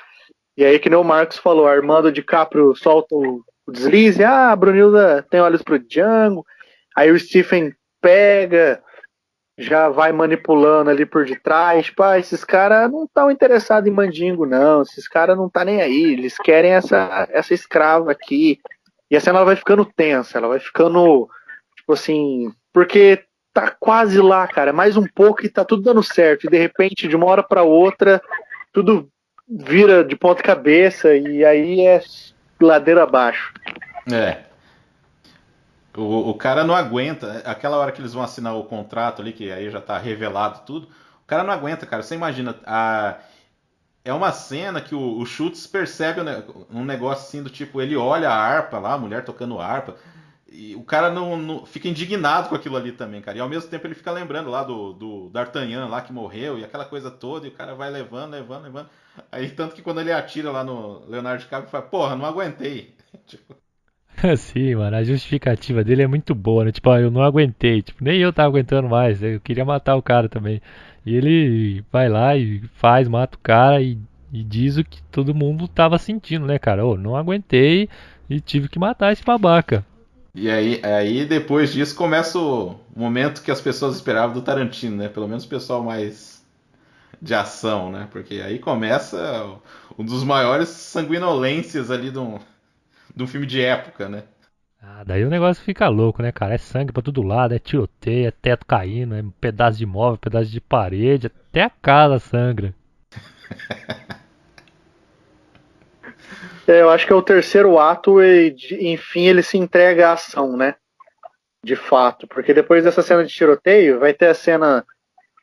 E aí, que nem o Marcos falou, Armando DiCaprio solta o deslize. A Brunilda tem olhos pro Django. Aí o Stephen pega, já vai manipulando ali por detrás. Tipo, esses caras não estão interessados em mandingo, não. Esses caras não tá nem aí. Eles querem essa escrava aqui. E a cena ela vai ficando tensa, ela vai ficando, tipo assim, porque tá quase lá, cara. Mais um pouco e tá tudo dando certo. E de repente, de uma hora pra outra, tudo vira de ponta cabeça e aí é ladeira abaixo. É. O cara não aguenta. Aquela hora que eles vão assinar o contrato ali, que aí já tá revelado tudo. O cara não aguenta, cara. Você imagina. É uma cena que o Schultz percebe um negócio assim do tipo, ele olha a harpa lá, a mulher tocando harpa. E o cara não fica indignado com aquilo ali também, cara. E ao mesmo tempo ele fica lembrando lá do D'Artagnan lá que morreu e aquela coisa toda. E o cara vai levando, levando, levando. Aí tanto que quando ele atira lá no Leonardo DiCaprio, ele fala, porra, não aguentei. Tipo, Sim, mano, a justificativa dele é muito boa, né? Tipo, eu não aguentei, tipo, nem eu tava aguentando mais, eu queria matar o cara também. E ele vai lá e faz, mata o cara e diz o que todo mundo tava sentindo, né, cara? Ô, não aguentei e tive que matar esse babaca. e aí depois disso começa o momento que as pessoas esperavam do Tarantino, né? Pelo menos o pessoal mais de ação, né? Porque aí começa um dos maiores sanguinolências ali de um filme de época, né? Ah, daí o negócio fica louco, né, cara? É sangue pra todo lado, é tiroteio, é teto caindo, é pedaço de móvel, pedaço de parede, até a casa sangra. Eu acho que é o terceiro ato e, enfim, ele se entrega à ação, né? De fato. Porque depois dessa cena de tiroteio, vai ter a cena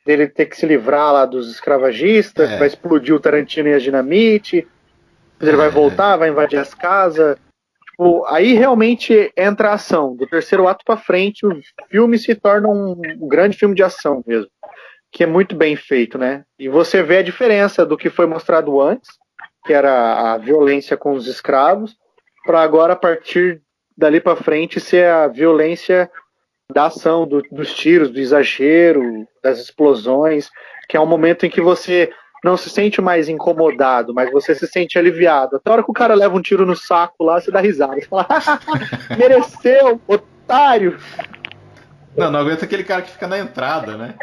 dele ter que se livrar lá dos escravagistas, que vai explodir o Tarantino e a dinamite. Depois ele vai voltar, vai invadir as casas. Tipo, aí realmente entra a ação. Do terceiro ato pra frente, o filme se torna um grande filme de ação mesmo. Que é muito bem feito, né? E você vê a diferença do que foi mostrado antes, que era a violência com os escravos, para agora, a partir dali para frente, ser a violência da ação, dos tiros, do exagero, das explosões, que é um momento em que você não se sente mais incomodado, mas você se sente aliviado. Até a hora que o cara leva um tiro no saco lá, você dá risada. Você fala, mereceu, otário! Não aguenta aquele cara que fica na entrada, né?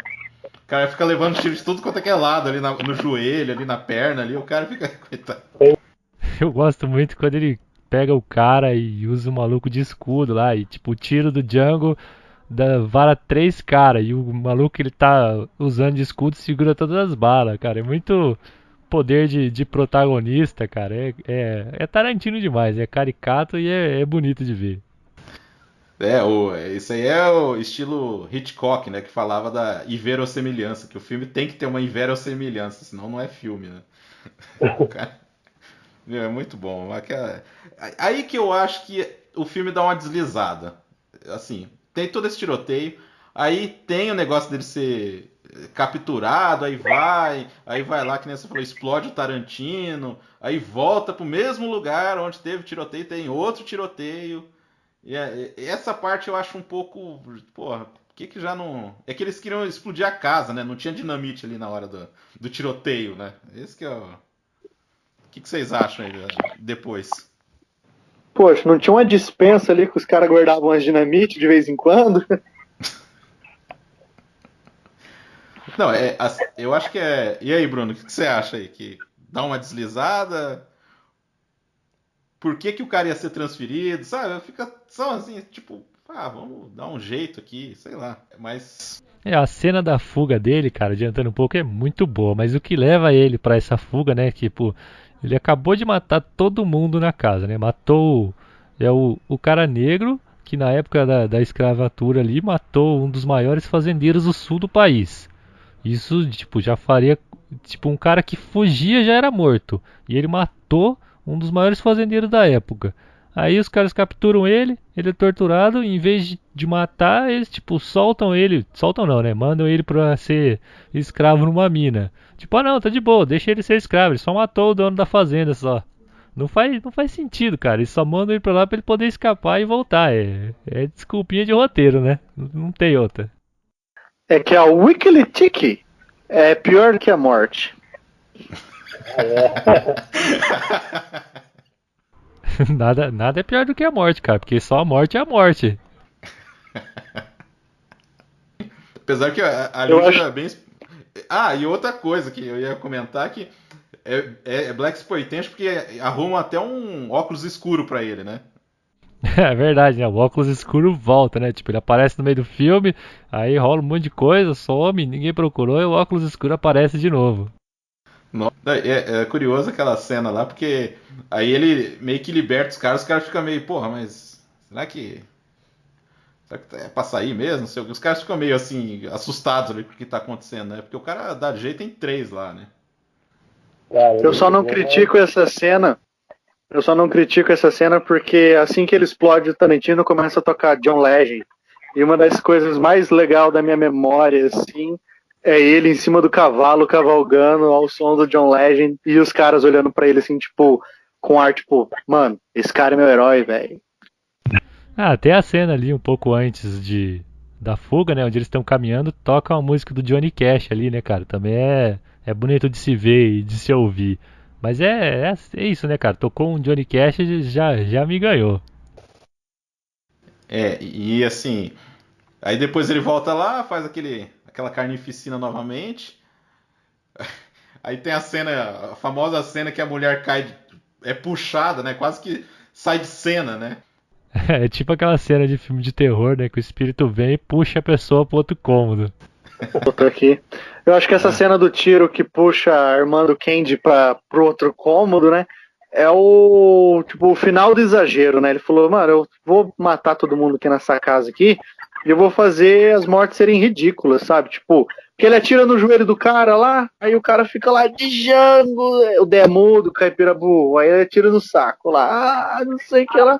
O cara fica levando tiro de tudo quanto é que é lado, ali no joelho, ali na perna, ali, o cara fica. Coitado. Eu gosto muito quando ele pega o cara e usa o maluco de escudo lá, e tipo, o tiro do Django vara 3 caras e o maluco ele tá usando de escudo e segura todas as balas, cara. É muito poder de protagonista, cara. É Tarantino demais, é caricato e é bonito de ver. Esse aí é o estilo Hitchcock, né? Que falava da inverossemelhança, que o filme tem que ter uma inverossemelhança, senão não é filme, né? Cara, é muito bom. Aí que eu acho que o filme dá uma deslizada. Assim, tem todo esse tiroteio, aí tem o negócio dele ser capturado, aí vai lá, que nem você falou, explode o Tarantino, aí volta pro mesmo lugar onde teve tiroteio, tem outro tiroteio. E essa parte eu acho um pouco. Porra, que já não. É que eles queriam explodir a casa, né? Não tinha dinamite ali na hora do tiroteio, né? Esse que é o. O que vocês acham aí depois? Poxa, não tinha uma dispensa ali que os caras guardavam as dinamite de vez em quando? Não, eu acho que é. E aí, Bruno, o que você acha aí? Que dá uma deslizada? Por que o cara ia ser transferido? Sabe? Fica só assim, tipo, vamos dar um jeito aqui, sei lá. Mas. A cena da fuga dele, cara, adiantando um pouco, é muito boa, mas o que leva ele pra essa fuga, né? Tipo, ele acabou de matar todo mundo na casa, né? Matou o cara negro, que na época da escravatura ali, matou um dos maiores fazendeiros do sul do país. Isso, tipo, já faria. Tipo, um cara que fugia já era morto. E ele matou um dos maiores fazendeiros da época. Aí os caras capturam ele é torturado, e em vez de matar, eles tipo soltam ele, soltam não, né? Mandam ele pra ser escravo numa mina. Tipo, não, tá de boa, deixa ele ser escravo, ele só matou o dono da fazenda só. Não faz sentido, cara. Eles só mandam ele pra lá pra ele poder escapar e voltar. É desculpinha de roteiro, né? Não tem outra. É que a Wikilitiki é pior que a morte. Nada é pior do que a morte, cara, porque só a morte é a morte. Apesar que ali Eu já acho- é bem. E outra coisa que eu ia comentar que é Black Exploitation porque arruma até um óculos escuro pra ele, né? É verdade, né? O óculos escuro volta, né? Tipo, ele aparece no meio do filme, aí rola um monte de coisa, some, ninguém procurou e o óculos escuro aparece de novo. É curioso aquela cena lá, porque aí ele meio que liberta os caras ficam meio, porra, mas será que é pra sair mesmo? Não sei o quê. Os caras ficam meio assim, assustados ali com o que tá acontecendo, né? Porque o cara dá jeito em 3 lá, né? Eu só não critico essa cena. Eu só não critico essa cena porque assim que ele explode o Tarantino começa a tocar John Legend. E uma das coisas mais legais da minha memória, assim, é ele em cima do cavalo cavalgando ao som do John Legend e os caras olhando pra ele assim, tipo, com ar, tipo, mano, esse cara é meu herói, velho. Até a cena ali um pouco antes da fuga, né? Onde eles estão caminhando, toca uma música do Johnny Cash ali, né, cara? Também é bonito de se ver e de se ouvir. Mas é isso, né, cara? Tocou um Johnny Cash e já me ganhou. E assim, aí depois ele volta lá, faz aquela carnificina novamente. Aí tem a famosa cena que a mulher cai, é puxada, né? Quase que sai de cena, né? É tipo aquela cena de filme de terror, né? Que o espírito vem e puxa a pessoa pro outro cômodo. Outro aqui. Eu acho que essa cena do tiro que puxa a irmã do Candy pro outro cômodo, né? É o final do exagero, né? Ele falou, mano, eu vou matar todo mundo aqui nessa casa aqui e eu vou fazer as mortes serem ridículas, sabe? Tipo, porque ele atira no joelho do cara lá, aí o cara fica lá de Django, o demo do caipira burro, aí ele atira no saco lá, não sei o que lá.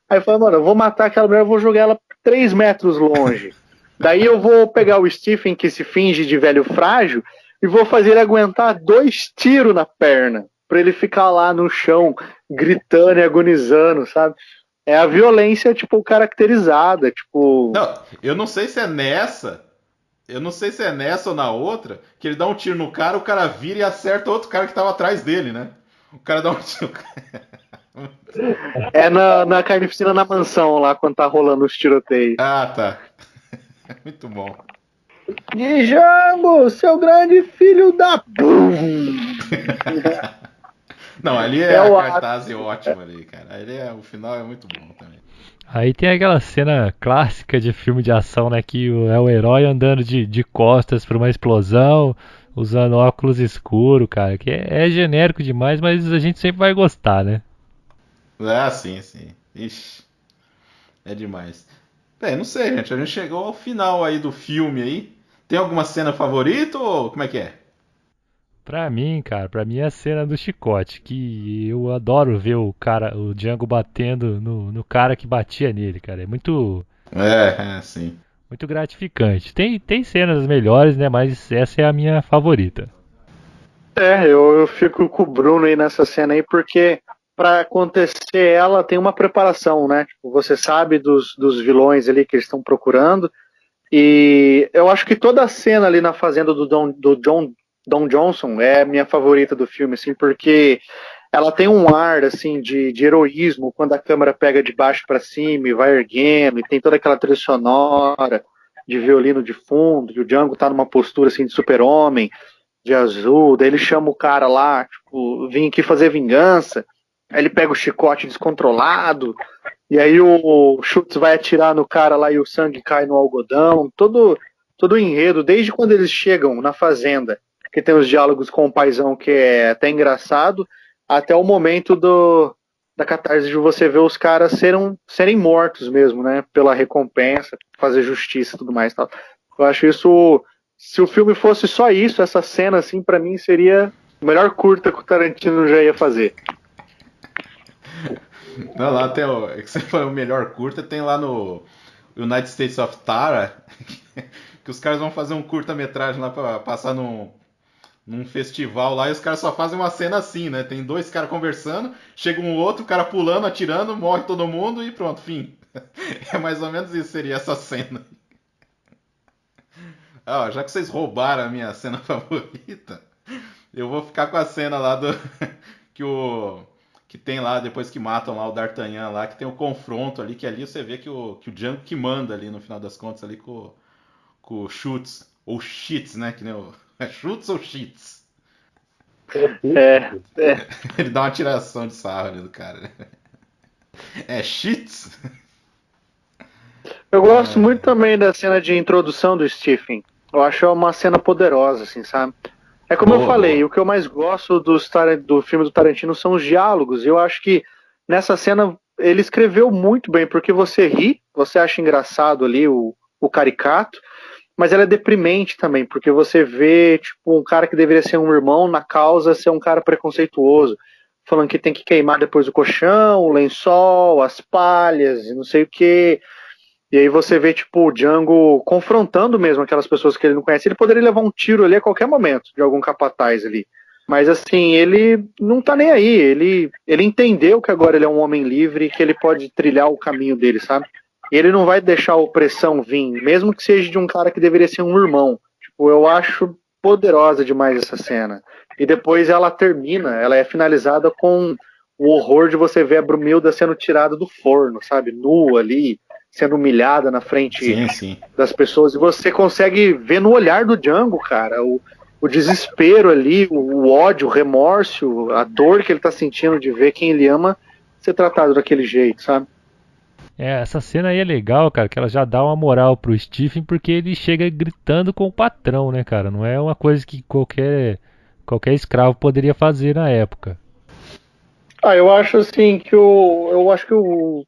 Aí eu falei, mano, eu vou matar aquela mulher, eu vou jogar ela 3 metros longe. Daí eu vou pegar o Stephen, que se finge de velho frágil, e vou fazer ele aguentar 2 tiros na perna, pra ele ficar lá no chão, gritando e agonizando, sabe? É a violência, tipo, caracterizada, tipo... Não, eu não sei se é nessa. Eu não sei se é nessa ou na outra, que ele dá um tiro no cara, o cara vira e acerta outro cara que tava atrás dele, né? O cara dá um tiro. É na carnificina na mansão lá, quando tá rolando os tiroteios. Tá. Muito bom. Django, seu grande filho da... Não, ali é É o a cartaz ótima ali, cara. O final é muito bom também. Aí tem aquela cena clássica de filme de ação, né? Que é o herói andando de costas pra uma explosão, usando óculos escuros, cara. Que é genérico demais, mas a gente sempre vai gostar, né? Ah, sim, sim. Ixi, é demais. Bem, não sei, gente. A gente chegou ao final aí do filme aí. Tem alguma cena favorita ou como é que é? Pra mim, cara, pra mim é a cena do chicote, que eu adoro ver o Django batendo no cara que batia nele, cara. É Sim. muito gratificante. Tem cenas melhores, né? Mas essa é a minha favorita. Eu fico com o Bruno aí nessa cena aí, porque pra acontecer ela tem uma preparação, né? Tipo, você sabe dos vilões ali que eles estão procurando. E eu acho que toda a cena ali na fazenda Don Johnson é a minha favorita do filme, assim, porque ela tem um ar assim de heroísmo quando a câmera pega de baixo para cima e vai erguendo, e tem toda aquela trilha sonora de violino de fundo, e o Django tá numa postura assim de super-homem, de azul, daí ele chama o cara lá, tipo, vim aqui fazer vingança, aí ele pega o chicote descontrolado, e aí o Schultz vai atirar no cara lá e o sangue cai no algodão, todo o enredo, desde quando eles chegam na fazenda, que tem os diálogos com o paizão que é até engraçado, até o momento da catarse de você ver os caras serem mortos mesmo, né, pela recompensa, fazer justiça e tudo mais. Tal. Eu acho isso, se o filme fosse só isso, essa cena, assim, pra mim seria a melhor curta que o Tarantino já ia fazer. Não, lá tem é que você foi o melhor curta, tem lá no United States of Tara, que os caras vão fazer um curta-metragem lá pra passar num festival lá e os caras só fazem uma cena assim, né? Tem dois caras conversando, chega um outro, o cara pulando, atirando, morre todo mundo e pronto, fim. É mais ou menos isso, seria essa cena. Ah, já que vocês roubaram a minha cena favorita, eu vou ficar com a cena lá do que que tem lá depois que matam lá o D'Artagnan lá, que tem o confronto ali, que ali você vê que o Django que manda ali no final das contas ali com o Schutz, ou Schitz, né, que nem é Schutz ou Schitz? É, Ele dá uma tiração de sarro ali do cara, né? É Schitz? eu gosto muito também da cena de introdução do Stephen. Eu acho uma cena poderosa, assim, sabe? É como eu falei, Boa. o que eu mais gosto do filme do Tarantino são os diálogos. E eu acho que nessa cena ele escreveu muito bem, porque você ri, você acha engraçado ali o caricato, mas ela é deprimente também, porque você vê, tipo, um cara que deveria ser um irmão na causa ser um cara preconceituoso, falando que tem que queimar depois o colchão, o lençol, as palhas e não sei o quê. E aí você vê, tipo, o Django confrontando mesmo aquelas pessoas que ele não conhece. Ele poderia levar um tiro ali a qualquer momento, de algum capataz ali. Mas, assim, ele não tá nem aí. Ele entendeu que agora ele é um homem livre e que ele pode trilhar o caminho dele, sabe? E ele não vai deixar a opressão vir, mesmo que seja de um cara que deveria ser um irmão. Tipo, eu acho poderosa demais essa cena. E depois ela termina, ela é finalizada com o horror de você ver a Brumilda sendo tirada do forno, sabe? Nua ali, sendo humilhada na frente Sim, sim. das pessoas. E você consegue ver no olhar do Django, cara, o desespero ali, o ódio, o remorso, a dor que ele tá sentindo de ver quem ele ama ser tratado daquele jeito, sabe? Essa cena aí é legal, cara, que ela já dá uma moral pro Stephen porque ele chega gritando com o patrão, né, cara? Não é uma coisa que qualquer escravo poderia fazer na época. Eu acho assim que o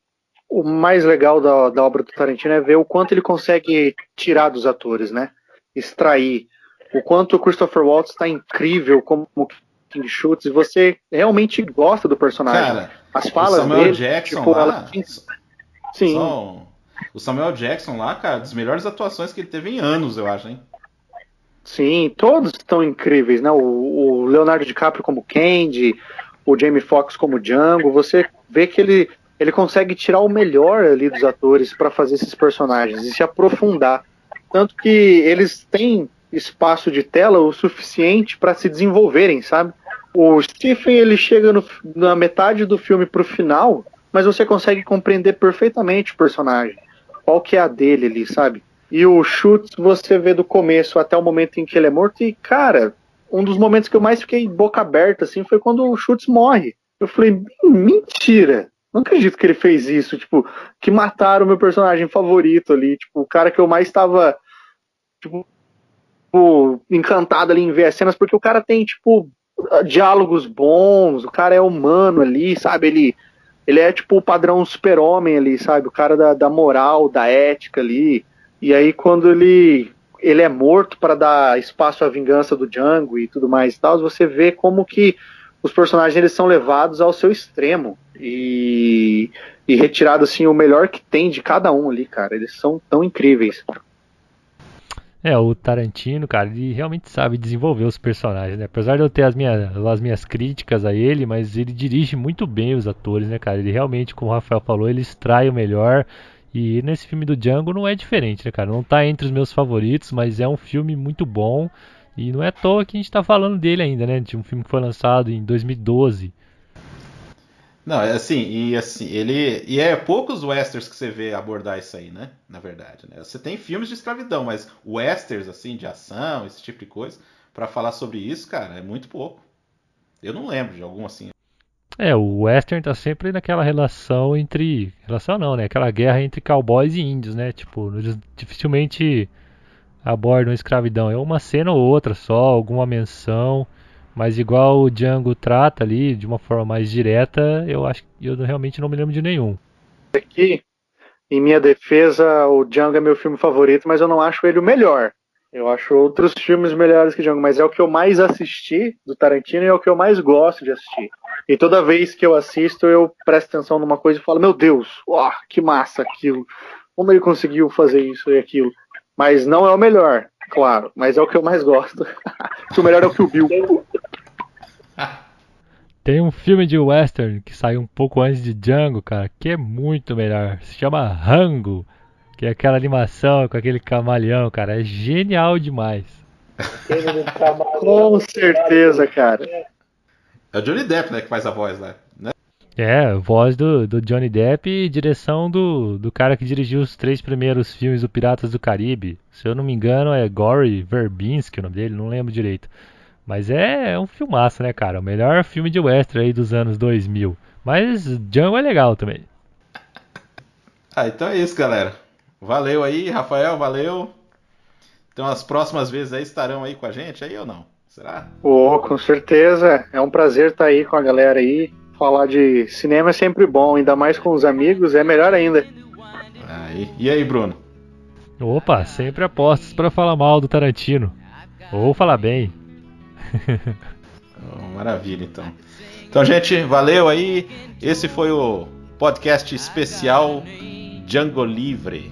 mais legal da obra do Tarantino é ver o quanto ele consegue tirar dos atores, né? Extrair. O quanto o Christopher Waltz está incrível como King Schutz, e você realmente gosta do personagem. Cara, As o falas Samuel dele, Jackson tipo, lá. Sim. O Samuel Jackson lá, cara, das melhores atuações que ele teve em anos, eu acho, hein? Sim, todos estão incríveis, né? O Leonardo DiCaprio como Candy, o Jamie Foxx como Django, você vê que ele consegue tirar o melhor ali dos atores para fazer esses personagens e se aprofundar. Tanto que eles têm espaço de tela o suficiente para se desenvolverem, sabe? O Stephen, ele chega na metade do filme pro final, mas você consegue compreender perfeitamente o personagem. Qual que é a dele ali, sabe? E o Schutz você vê do começo até o momento em que ele é morto e, cara, um dos momentos que eu mais fiquei boca aberta, assim, foi quando o Schultz morre. Eu falei, mentira! Não acredito que ele fez isso, tipo, que mataram o meu personagem favorito ali, tipo, o cara que eu mais estava, tipo, encantado ali em ver as cenas, porque o cara tem, tipo, diálogos bons, o cara é humano ali, sabe, ele é, tipo, o padrão super-homem ali, sabe, o cara da moral, da ética ali, e aí quando ele é morto para dar espaço à vingança do Django e tudo mais e tal, você vê como que os personagens eles são levados ao seu extremo e retirado assim o melhor que tem de cada um ali, cara. Eles são tão incríveis. O Tarantino, cara, ele realmente sabe desenvolver os personagens, né? Apesar de eu ter as minhas críticas a ele, mas ele dirige muito bem os atores, né, cara? Ele realmente, como o Rafael falou, ele extrai o melhor. E nesse filme do Django não é diferente, né, cara? Não tá entre os meus favoritos, mas é um filme muito bom. E não é à toa que a gente tá falando dele ainda, né? De um filme que foi lançado em 2012. Não, é assim, ele. E é poucos westerns que você vê abordar isso aí, né? Na verdade, né? Você tem filmes de escravidão, mas westerns, assim, de ação, esse tipo de coisa, pra falar sobre isso, cara, é muito pouco. Eu não lembro de algum assim. O western tá sempre naquela relação entre... Relação não, né? Aquela guerra entre cowboys e índios, né? Tipo, eles dificilmente abordam a escravidão. É uma cena ou outra só, alguma menção. Mas igual o Django trata ali, de uma forma mais direta, eu acho que eu realmente não me lembro de nenhum. Aqui, em minha defesa, o Django é meu filme favorito, mas eu não acho ele o melhor. Eu acho outros filmes melhores que Django, mas é o que eu mais assisti do Tarantino e é o que eu mais gosto de assistir. E toda vez que eu assisto, eu presto atenção numa coisa e falo, meu Deus, que massa aquilo. Como ele conseguiu fazer isso e aquilo. Mas não é o melhor, claro, mas é o que eu mais gosto. O melhor é o Kill Bill. Tem um filme de western que saiu um pouco antes de Django, cara, que é muito melhor. Se chama Rango, que é aquela animação com aquele camaleão, cara. É genial demais. Com certeza, cara. É o Johnny Depp, né, que faz a voz lá, né? Voz do Johnny Depp e direção do cara que dirigiu os 3 primeiros filmes do Piratas do Caribe. Se eu não me engano é Gore Verbinski o nome dele, não lembro direito. Mas é um filmaço, né, cara? O melhor filme de western aí dos anos 2000. Mas Django é legal também. Então é isso, galera. Valeu aí, Rafael, valeu. Então as próximas vezes aí estarão aí com a gente aí ou não? Será? Com certeza. É um prazer estar aí com a galera aí. Falar de cinema é sempre bom, ainda mais com os amigos, é melhor ainda. E aí, Bruno? Opa, sempre apostos para falar mal do Tarantino. Ou falar bem. Maravilha, então. Então, gente, valeu aí. Esse foi o podcast especial Django Livre.